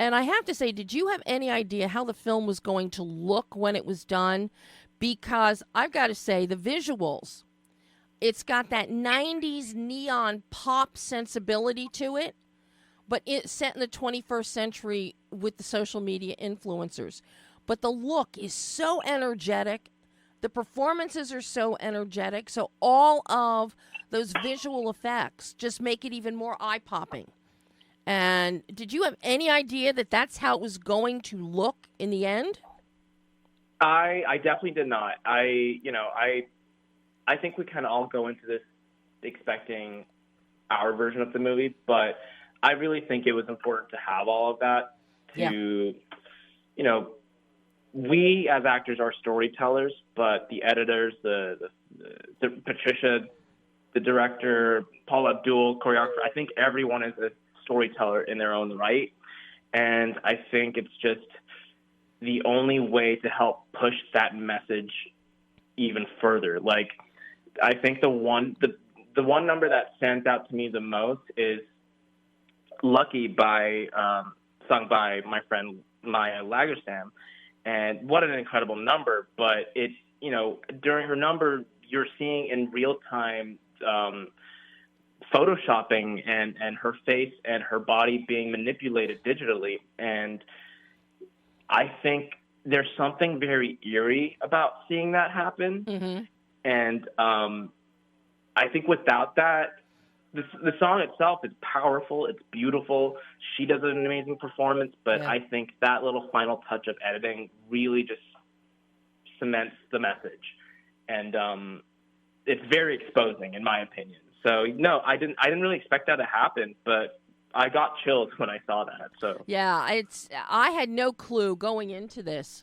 And I have to say, did you have any idea how the film was going to look when it was done? Because I've got to say, the visuals, it's got that 90s neon pop sensibility to it, but it's set in the 21st century with the social media influencers. But the look is so energetic. The performances are so energetic. So all of those visual effects just make it even more eye-popping. And did you have any idea that that's how it was going to look in the end? I definitely did not. I think we kind of all go into this expecting our version of the movie, but I really think it was important to have all of that to, we as actors are storytellers, but the editors, the Patricia, the director, Paul Abdul, choreographer, I think everyone is a storyteller in their own right. And I think it's just the only way to help push that message even further. Like, I think the one number that stands out to me the most is Lucky sung by my friend Maya Lagerstam. And what an incredible number. But it's, during her number, you're seeing in real time, photoshopping and her face and her body being manipulated digitally. And I think there's something very eerie about seeing that happen. Mm-hmm. And I think without that, the song itself is powerful. It's beautiful. She does an amazing performance, but I think that little final touch of editing really just cements the message. And it's very exposing, in my opinion. So no, I didn't really expect that to happen, but I got chills when I saw that. So yeah, I had no clue going into this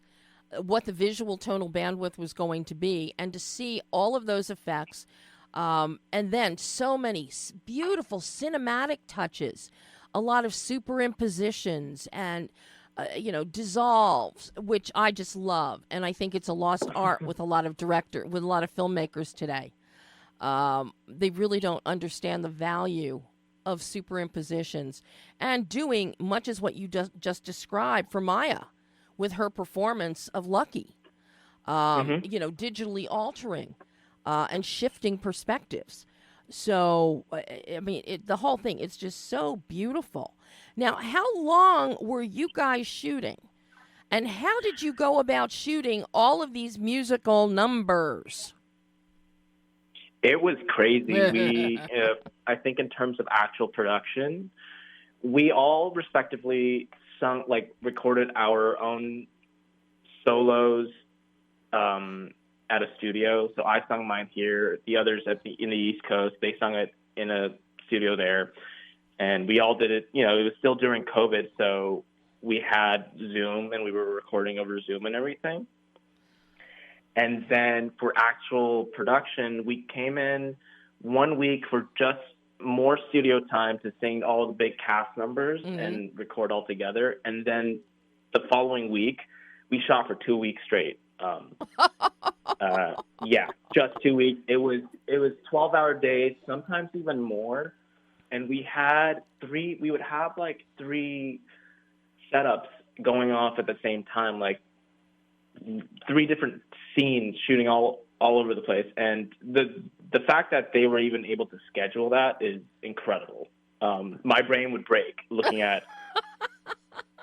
what the visual tonal bandwidth was going to be, and to see all of those effects, and then so many beautiful cinematic touches, a lot of superimpositions and dissolves, which I just love, and I think it's a lost art with a lot of filmmakers today. They really don't understand the value of superimpositions and doing much as what you just described for Maya with her performance of Lucky. Digitally altering and shifting perspectives. So, I mean, the whole thing, it's just so beautiful. Now, how long were you guys shooting? And how did you go about shooting all of these musical numbers? It was crazy. We, I think in terms of actual production, we all respectively recorded our own solos at a studio. So I sung mine here. The others in the East Coast, they sung it in a studio there. And we all did it, it was still during COVID. So we had Zoom and we were recording over Zoom and everything. And then for actual production, we came in 1 week for just more studio time to sing all the big cast numbers and record all together. And then the following week, we shot for 2 weeks straight. Just 2 weeks. It was 12-hour days, sometimes even more. And we would have like 3 setups going off at the same time, like 3 different scenes shooting all over the place. And the fact that they were even able to schedule that is incredible. My brain would break looking at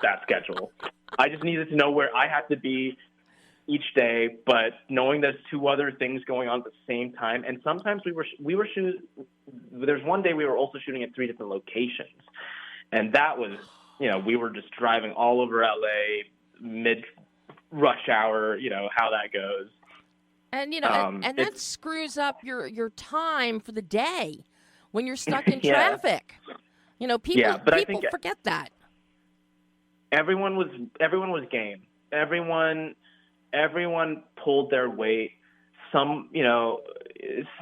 that schedule. I just needed to know where I had to be each day, but knowing there's 2 other things going on at the same time. And sometimes we were shooting. There's one day we were also shooting at 3 different locations, and that was, we were just driving all over LA mid rush hour. How that goes. And and that screws up your time for the day when you're stuck in traffic. People forget that. Everyone was game. Everyone pulled their weight. Some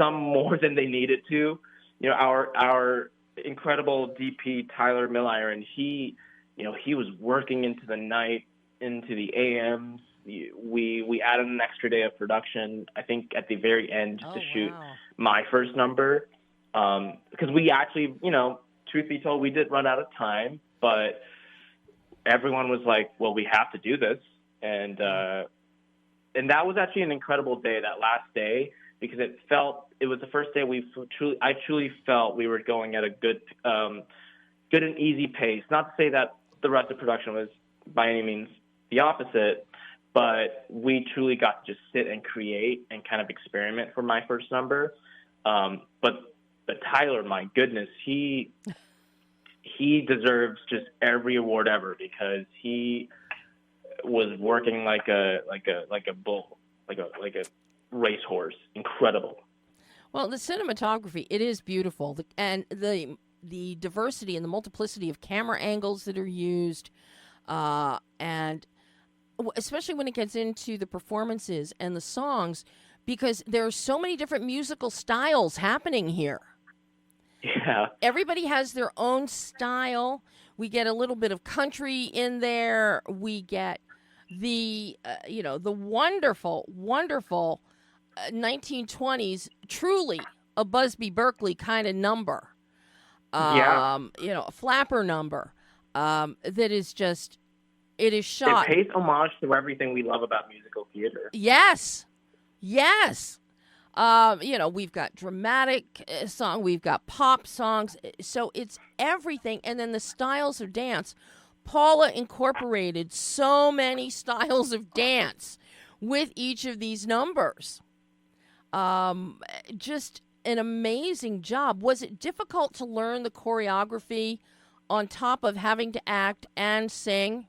more than they needed to. Our incredible DP Tyler Milliron, he was working into the night, into the AMs. We added an extra day of production, I think, at the very end to shoot my first number. Because we actually, truth be told, we did run out of time, but everyone was like, well, we have to do this. And that was actually an incredible day, that last day, because it was the first day I truly felt we were going at a good and easy pace. Not to say that the rest of production was by any means the opposite, but we truly got to just sit and create and kind of experiment for my first number. But Tyler, my goodness, he deserves just every award ever, because he was working like a bull, like a racehorse. Incredible. Well, the cinematography, it is beautiful, and the diversity and the multiplicity of camera angles that are used, and especially when it gets into the performances and the songs, because there are so many different musical styles happening here. Yeah. Everybody has their own style. We get a little bit of country in there. We get the wonderful 1920s, truly a Busby Berkeley kind of number. A flapper number that is just, it is shot. It pays homage to everything we love about musical theater. Yes. We've got dramatic song, we've got pop songs, so it's everything. And then the styles of dance. Paula incorporated so many styles of dance with each of these numbers. Just an amazing job. Was it difficult to learn the choreography on top of having to act and sing?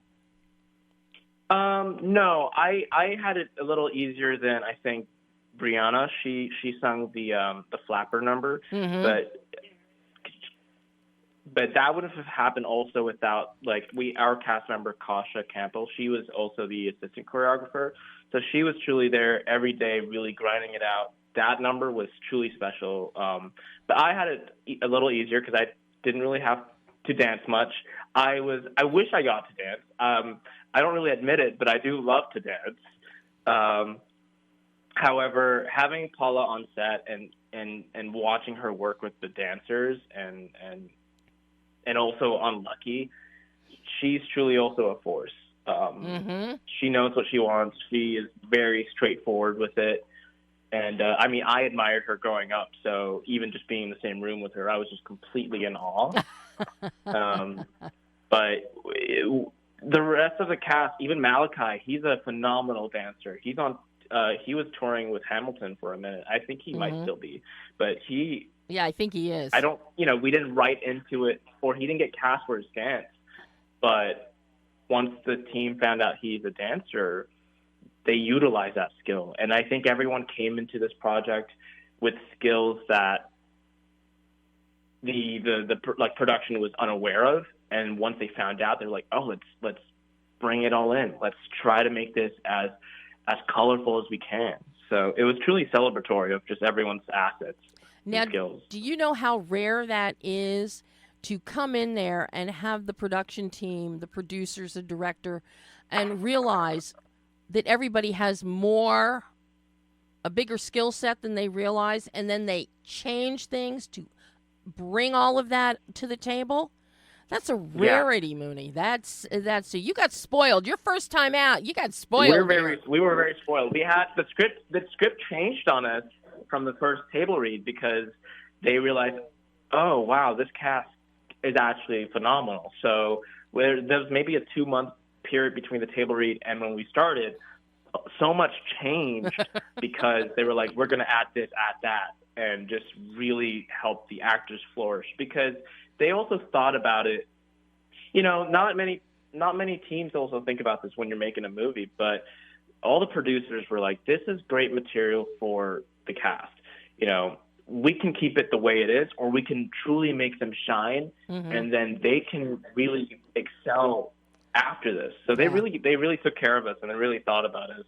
No, I had it a little easier than I think Brianna. She sung the flapper number, but that would have happened also without our cast member Kasha Campbell. She was also the assistant choreographer, so she was truly there every day, really grinding it out. That number was truly special. But I had it a little easier because I didn't really have to dance much. I wish I got to dance. I don't really admit it, but I do love to dance. However, having Paula on set and and watching her work with the dancers and also on Lucky, she's truly also a force. She knows what she wants. She is very straightforward with it. And, I mean, I admired her growing up, so even just being in the same room with her, I was just completely in awe. But the rest of the cast, even Malachi, he's a phenomenal dancer. He was touring with Hamilton for a minute. I think he might still be. But yeah, I think he is. We didn't write into it, or he didn't get cast for his dance. But once the team found out he's a dancer, they utilize that skill. And I think everyone came into this project with skills that the production was unaware of. And once they found out, they're like, oh, let's bring it all in. Let's try to make this as colorful as we can. So it was truly celebratory of just everyone's assets and skills. Do you know how rare that is to come in there and have the production team, the producers, the director, and realize that everybody has a bigger skill set than they realize, and then they change things to bring all of that to the table? That's a rarity, Muni. That's so you got spoiled. Your first time out, you got spoiled. We were very spoiled. We had the script changed on us from the first table read because they realized, oh wow, this cast is actually phenomenal. So there was maybe a 2-month period between the table read and when we started. So much changed because they were like, we're going to add this, add that, and just really help the actors flourish because they also thought about it. Not many teams also think about this when you're making a movie, but all the producers were like, this is great material for the cast. We can keep it the way it is, or we can truly make them shine, and then they can really excel after this. So they really took care of us, and they really thought about us,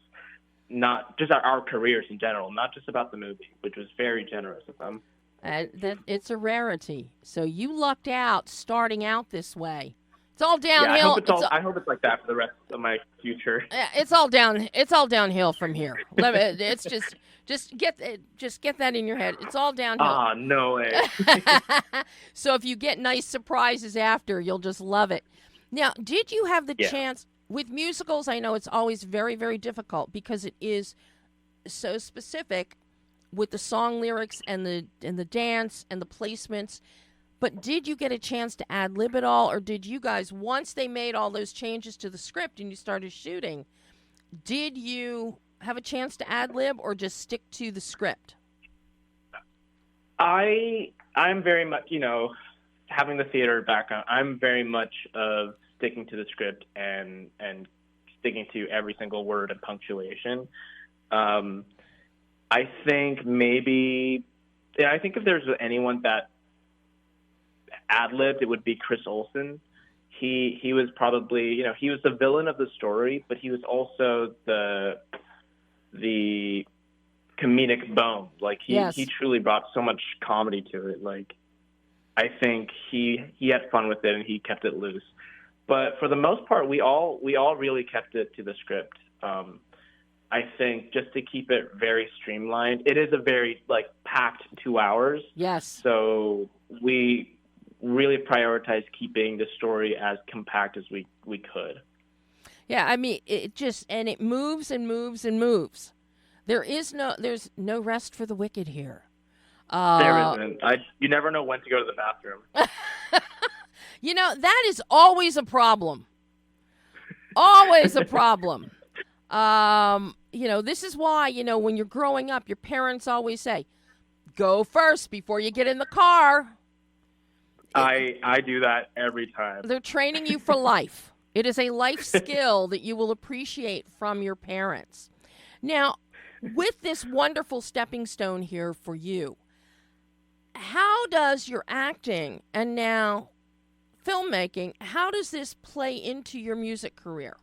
not just our careers in general, not just about the movie, which was very generous of them. That it's a rarity. So you lucked out starting out this way. It's all downhill. Yeah, I hope it's like that for the rest of my future. It's all downhill from here. It's just get that in your head. It's all downhill. Ah, no way. So if you get nice surprises after, you'll just love it. Now, did you have the chance with musicals? I know it's always very, very difficult because it is so specific with the song lyrics and the dance and the placements. But did you get a chance to ad-lib it all, or did you guys, once they made all those changes to the script and you started shooting, did you have a chance to ad-lib or just stick to the script? I'm very much, having the theater background, I'm very much of sticking to the script and sticking to every single word and punctuation. I think if there's anyone that ad-libbed, it would be Chris Olsen. He was probably, he was the villain of the story, but he was also the comedic bone. Like he truly brought so much comedy to it. Like I think he had fun with it and he kept it loose. But for the most part, we all really kept it to the script. I think just to keep it very streamlined. It is a very packed 2 hours. Yes. So we really prioritized keeping the story as compact as we could. Yeah, I mean it moves and moves and moves. There's no rest for the wicked here. There isn't. You never know when to go to the bathroom. That is always a problem. Always a problem. This is why, when you're growing up, your parents always say, go first before you get in the car. I do that every time. They're training you for life. It is a life skill that you will appreciate from your parents. Now, with this wonderful stepping stone here for you, how does your acting and now filmmaking, how does this play into your music career?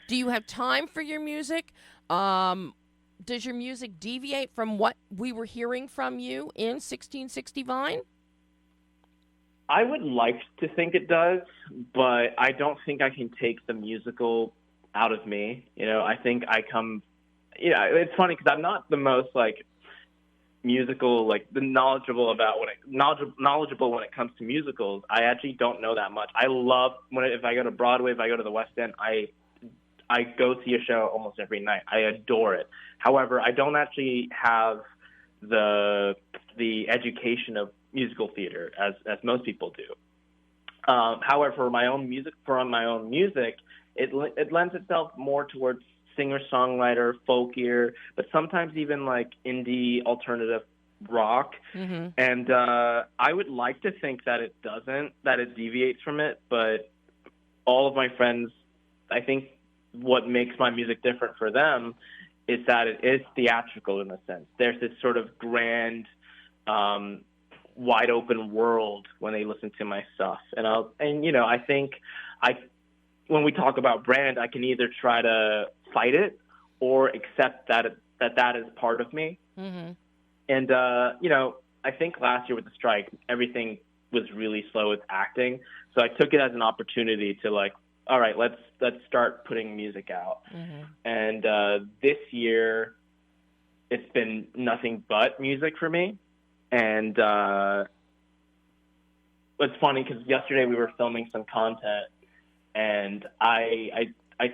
Do you have time for your music? Does your music deviate from what we were hearing from you in 1660 Vine? I would like to think it does, but I don't think I can take the musical out of me. I think I come, it's funny because I'm not the most musical, like the knowledgeable when it comes to musicals. I actually don't know that much. I love if I go to Broadway, if I go to the West End, I go see a show almost every night. I adore it. However, I don't actually have the education of musical theater as most people do. However, for my own music, it lends itself more towards singer-songwriter, folkier, but sometimes even like indie alternative rock. Mm-hmm. And I would like to think that it deviates from it, but all of my friends, I think what makes my music different for them is that it is theatrical in a sense. There's this sort of grand, wide open world when they listen to my stuff. I think when we talk about brand, I can either try to fight it or accept that is part of me. Mm-hmm. And, I think last year with the strike, everything was really slow with acting. So I took it as an opportunity to like, all right, let's start putting music out. Mm-hmm. And this year, it's been nothing but music for me. And it's funny because yesterday we were filming some content, and I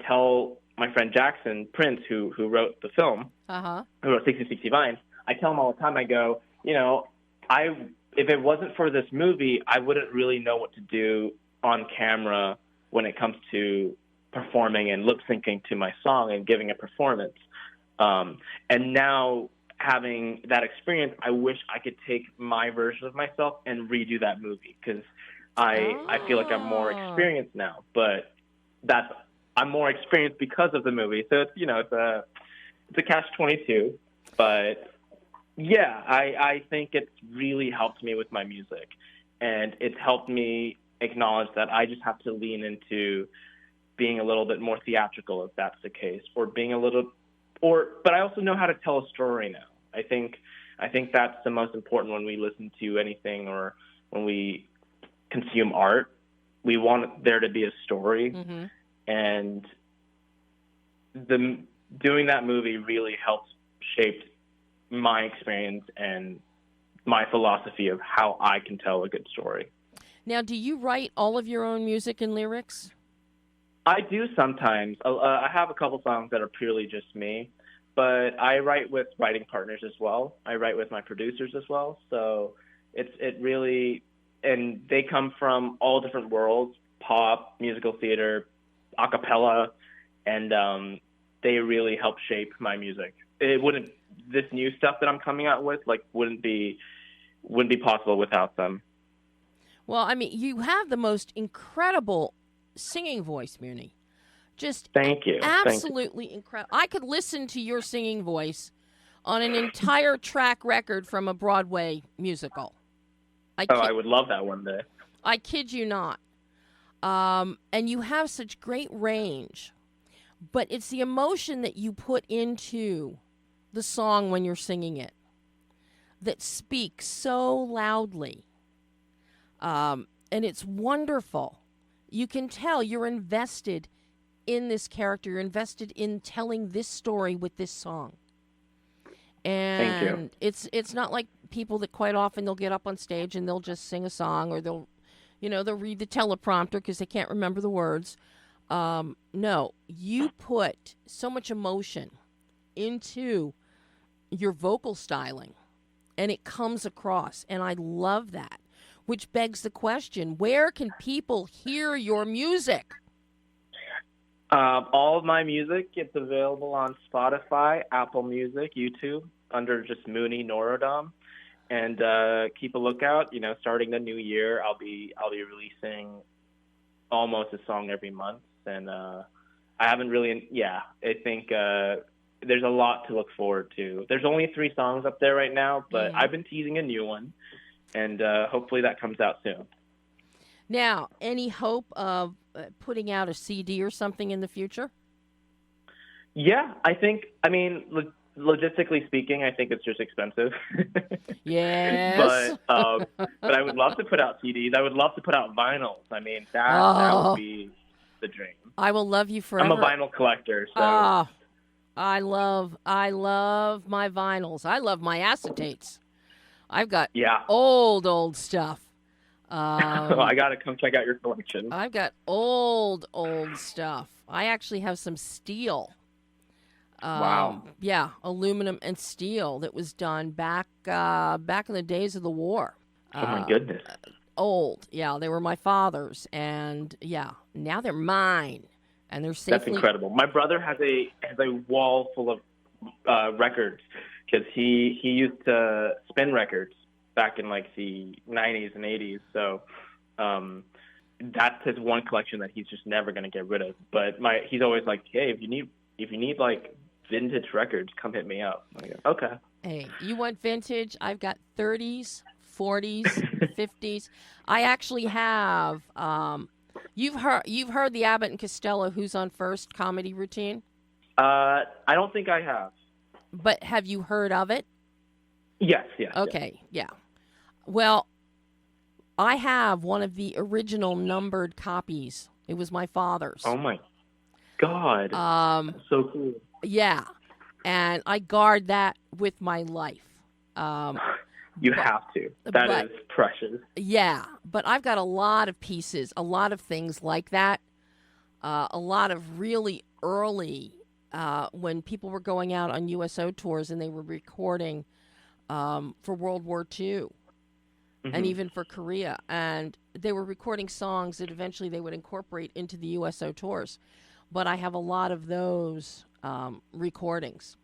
tell my friend Jackson Prince, who wrote the film, who wrote 60 Vines, I tell him all the time, I go, if it wasn't for this movie, I wouldn't really know what to do on camera when it comes to performing and lip syncing to my song and giving a performance. And now having that experience, I wish I could take my version of myself and redo that movie because I feel like I'm more experienced now. But I'm more experienced because of the movie. So it's a catch-22. But yeah, I think it's really helped me with my music, and it's helped me acknowledge that I just have to lean into being a little bit more theatrical if that's the case, but I also know how to tell a story now. I think that's the most important when we listen to anything or when we consume art. We want there to be a story, mm-hmm. and doing that movie really helps shape my experience and my philosophy of how I can tell a good story. Now, do you write all of your own music and lyrics? I do sometimes. I have a couple songs that are purely just me, but I write with writing partners as well. I write with my producers as well. So it really, and they come from all different worlds, pop, musical theater, a cappella, and they really help shape my music. This new stuff that I'm coming out with, wouldn't be possible without them. Well, I mean, you have the most incredible singing voice, Muni. Just thank you. Absolutely incredible. I could listen to your singing voice on an entire track record from a Broadway musical. I would love that one day. I kid you not. And you have such great range, but it's the emotion that you put into the song when you're singing it that speaks so loudly. And it's wonderful. You can tell you're invested in this character. You're invested in telling this story with this song. And thank you. It's not like people that quite often they'll get up on stage and they'll just sing a song, or they'll read the teleprompter because they can't remember the words. No, you put so much emotion into your vocal styling, and it comes across, and I love that. Which begs the question, where can people hear your music? All of my music, it's available on Spotify, Apple Music, YouTube, under just Muni Norodom. And keep a lookout. Starting the new year, I'll be releasing almost a song every month. And I haven't really, I think there's a lot to look forward to. There's only 3 songs up there right now, but I've been teasing a new one. And hopefully that comes out soon. Now, any hope of putting out a CD or something in the future? Yeah, logistically speaking, I think it's just expensive. Yes. but I would love to put out CDs. I would love to put out vinyls. That would be the dream. I will love you forever. I'm a vinyl collector, so. I love my vinyls. I love my acetates. I've got old stuff. I gotta come check out your collection. I've got old stuff. I actually have some steel. Wow. Yeah, aluminum and steel that was done back in the days of the war. Oh my goodness. Old. Yeah, they were my father's, and yeah, now they're mine, and they're safely. That's incredible. My brother has a wall full of records because he used to spin records back in like the 90s and 80s. So that's his one collection that he's just never going to get rid of. But he's always like, hey, if you need like vintage records, come hit me up. I go, okay. Hey, you want vintage? I've got 30s, 40s, 50s. I actually have. You've heard the Abbott and Costello Who's on First comedy routine? I don't think I have. But have you heard of it? Yes. Okay, yeah. Well, I have one of the original numbered copies. It was my father's. Oh my God. So cool. Yeah. And I guard that with my life. You have to. That is precious. Yeah. But I've got a lot of pieces, a lot of things like that. A lot of really early, when people were going out on USO tours and they were recording for World War II. And even for Korea. And they were recording songs that eventually they would incorporate into the USO tours. But I have a lot of those recordings.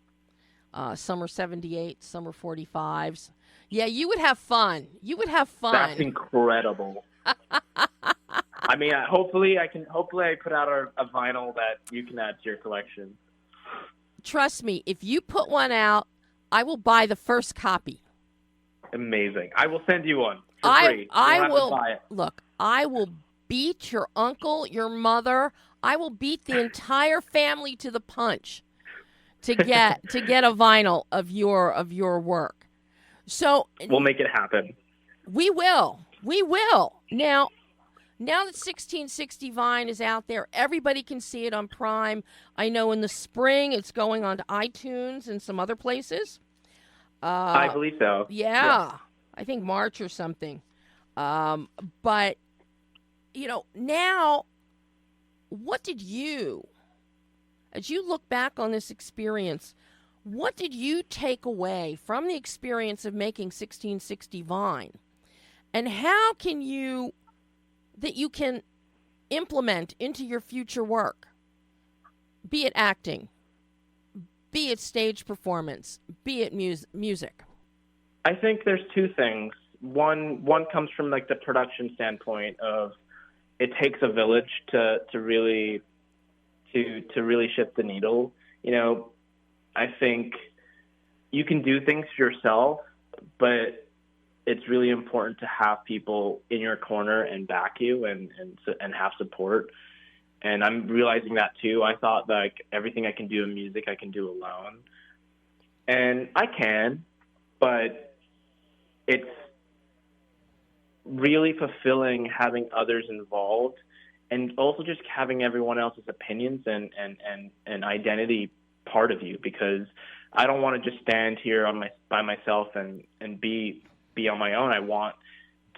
Some are 78, some are 45s. Yeah, you would have fun. That's incredible. I mean, hopefully I put out a vinyl that you can add to your collection. Trust me, if you put one out, I will buy the first copy. Amazing. I will send you one for free. I will buy it. Look, I will beat your uncle, your mother. I will beat the entire family to the punch to get a vinyl of your work. So we'll make it happen. We will. Now that 1660 Vine is out there, everybody can see it on Prime. I know in the spring it's going on to iTunes and some other places. I believe so. Yeah, I think March or something. But, now, what did you, as you look back on this experience, what did you take away from the experience of making 1660 Vine? And how can you implement into your future work, be it acting, be it stage performance, be it music? I think there's two things. One comes from like the production standpoint of it takes a village to really shift the needle. I think you can do things yourself, but it's really important to have people in your corner and back you and have support. And I'm realizing that too. I thought like everything I can do in music, I can do alone. And I can, but it's really fulfilling having others involved and also just having everyone else's opinions and identity part of you, because I don't want to just stand here by myself and be on my own. I want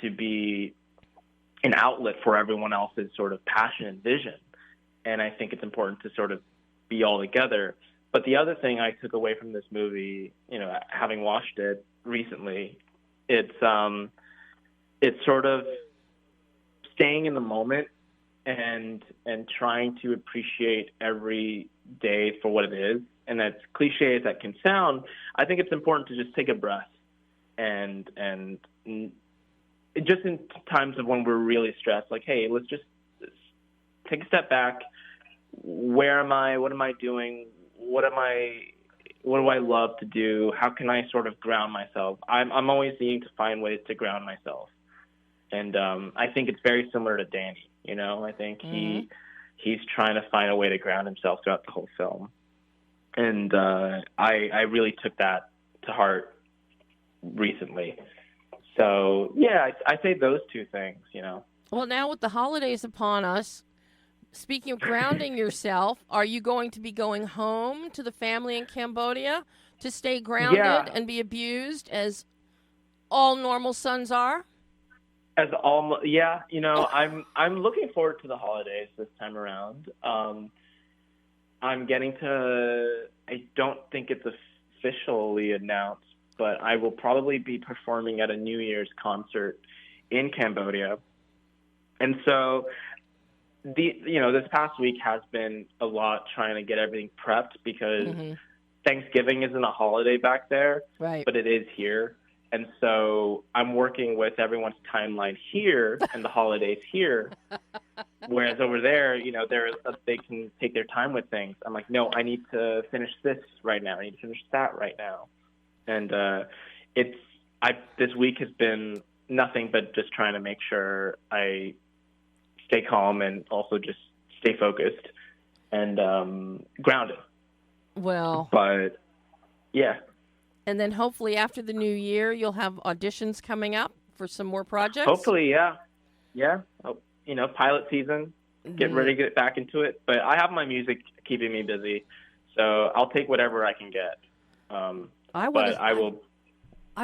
to be an outlet for everyone else's sort of passion and vision. And I think it's important to sort of be all together. But the other thing I took away from this movie, having watched it recently, it's sort of staying in the moment and trying to appreciate every day for what it is. And as cliche as that can sound, I think it's important to just take a breath and just in times of when we're really stressed, like, hey, let's just take a step back. Where am I? What am I doing? What do I love to do? How can I sort of ground myself? I'm always needing to find ways to ground myself. And I think it's very similar to Danny. I think he's trying to find a way to ground himself throughout the whole film. And I really took that to heart recently. So, yeah, I say those two things, Well, now with the holidays upon us, speaking of grounding yourself, are you going to be going home to the family in Cambodia to stay grounded and be abused as all normal sons are? I'm looking forward to the holidays this time around. I'm getting to, I don't think it's officially announced, but I will probably be performing at a New Year's concert in Cambodia. And so this past week has been a lot trying to get everything prepped because Thanksgiving isn't a holiday back there, right? But it is here. And so I'm working with everyone's timeline here and the holidays here. Whereas over there, they can take their time with things. I'm like, no, I need to finish this right now. I need to finish that right now. And this week has been nothing but just trying to make sure I stay calm and also just stay focused and grounded. Well, but yeah. And then hopefully after the new year, you'll have auditions coming up for some more projects. Hopefully, yeah. Yeah. Pilot season, get ready to get back into it. But I have my music keeping me busy, so I'll take whatever I can get. I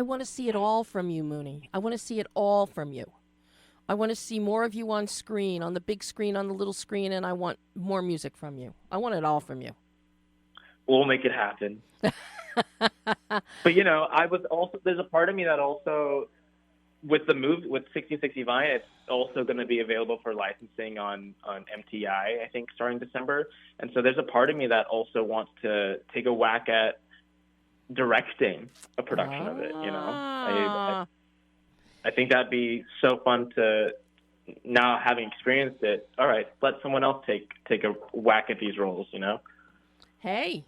want to see it all from you, Muni. I want to see it all from you. I want to see more of you on screen, on the big screen, on the little screen, and I want more music from you. I want it all from you. We'll make it happen. But there's a part of me that also, with the move with 1660 Vine, it's also going to be available for licensing on MTI, I think, starting December. And so there's a part of me that also wants to take a whack at directing a production of it. I think that'd be so fun to, now having experienced it, all right, let someone else take a whack at these roles. Hey.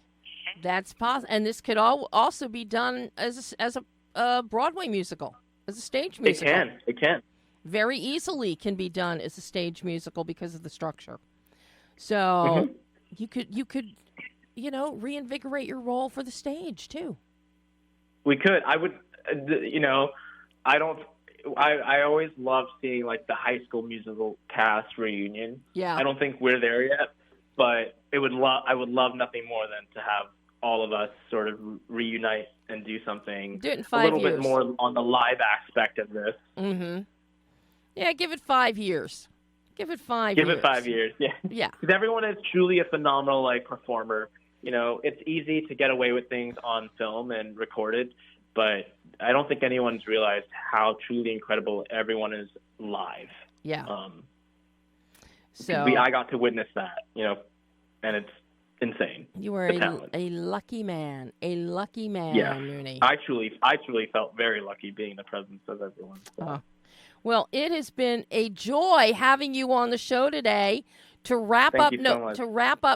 That's possible, and this could also be done as a Broadway musical, as a stage musical. It can. Very easily can be done as a stage musical because of the structure. So you could reinvigorate your role for the stage too. We could. I would. I always love seeing like the High School Musical cast reunion. Yeah. I don't think we're there yet, but I would love nothing more than to have all of us sort of reunite and do something do it in 5 years. A little bit more on the live aspect of this. Yeah, give it 5 years. Give it 5 years. Give it 5 years, yeah. Yeah. Because everyone is truly a phenomenal performer. It's easy to get away with things on film and recorded, but I don't think anyone's realized how truly incredible everyone is live. Yeah. I got to witness that, and it's insane. You are a lucky man. A lucky man, yeah. Muni. I truly felt very lucky being in the presence of everyone. So. Well, it has been a joy having you on the show today to wrap up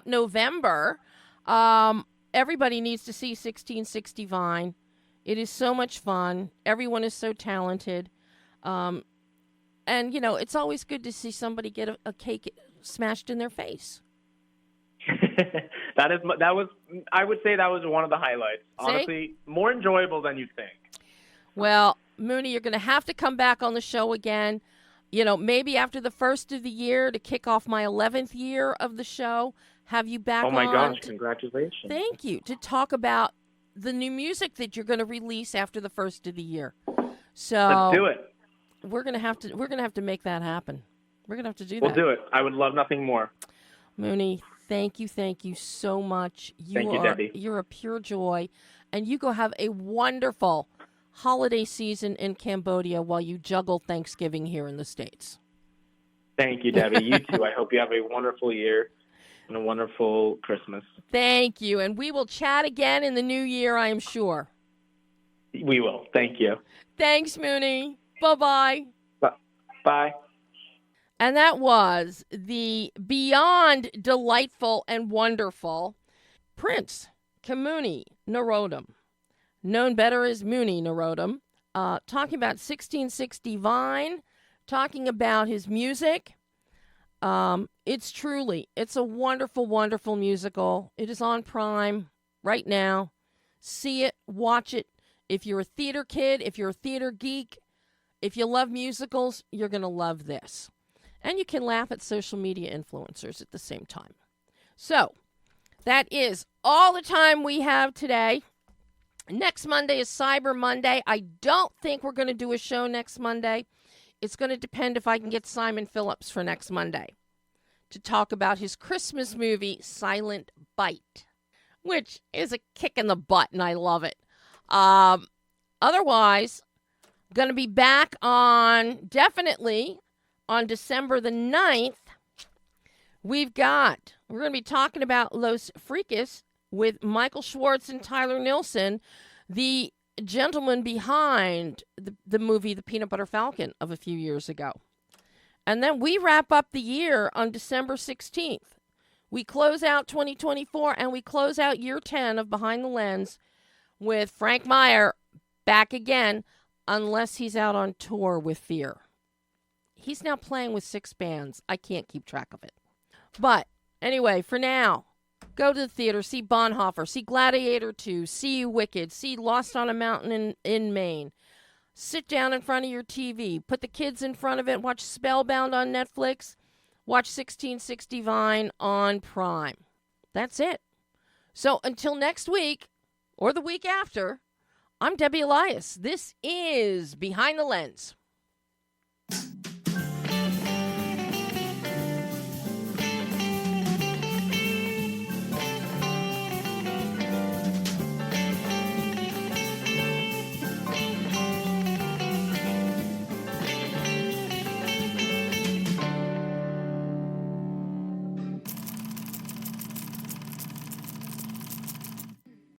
November. Everybody needs to see 1660 Vine. It is so much fun. Everyone is so talented. And it's always good to see somebody get a cake smashed in their face. I would say that was one of the highlights. See? Honestly, more enjoyable than you'd think. Well, Muni, you're going to have to come back on the show again. Maybe after the first of the year to kick off my 11th year of the show. Have you back on? Oh my gosh! Congratulations! Thank you. To talk about the new music that you're going to release after the first of the year. So let's do it. We're going to have to make that happen. We're going to have to do that. We'll do it. I would love nothing more. Muni, thank you so much. Thank you, Debbie. You're a pure joy, and you go have a wonderful holiday season in Cambodia while you juggle Thanksgiving here in the States. Thank you, Debbie. You too. I hope you have a wonderful year and a wonderful Christmas. Thank you, and we will chat again in the new year, I am sure. We will. Thank you. Thanks, Muni. Bye-bye. Bye. And that was the beyond delightful and wonderful Prince Khemuni Norodom, known better as Muni Norodom, talking about 1660 Vine, talking about his music. It's a wonderful, wonderful musical. It is on Prime right now. See it, watch it. If you're a theater kid, if you're a theater geek, if you love musicals, you're going to love this. And you can laugh at social media influencers at the same time. So, that is all the time we have today. Next Monday is Cyber Monday. I don't think we're going to do a show next Monday. It's going to depend if I can get Simon Phillips for next Monday to talk about his Christmas movie, Silent Bite, which is a kick in the butt, and I love it. Otherwise, going to be back definitely on December the 9th. We're going to be talking about Los Freakis with Michael Schwartz and Tyler Nilsson, the gentleman behind the movie The Peanut Butter Falcon of a few years ago. And then we wrap up the year on December 16th. We close out 2024 and we close out year 10 of Behind the Lens with Frank Meyer back again, unless he's out on tour with Fear. He's now playing with 6 bands. I can't keep track of it. But anyway, for now, go to the theater, see Bonhoeffer, see Gladiator II, see Wicked, see Lost on a Mountain in Maine. Sit down in front of your TV, put the kids in front of it, watch Spellbound on Netflix, watch 1660 Vine on Prime. That's it. So until next week, or the week after, I'm Debbie Elias. This is Behind the Lens.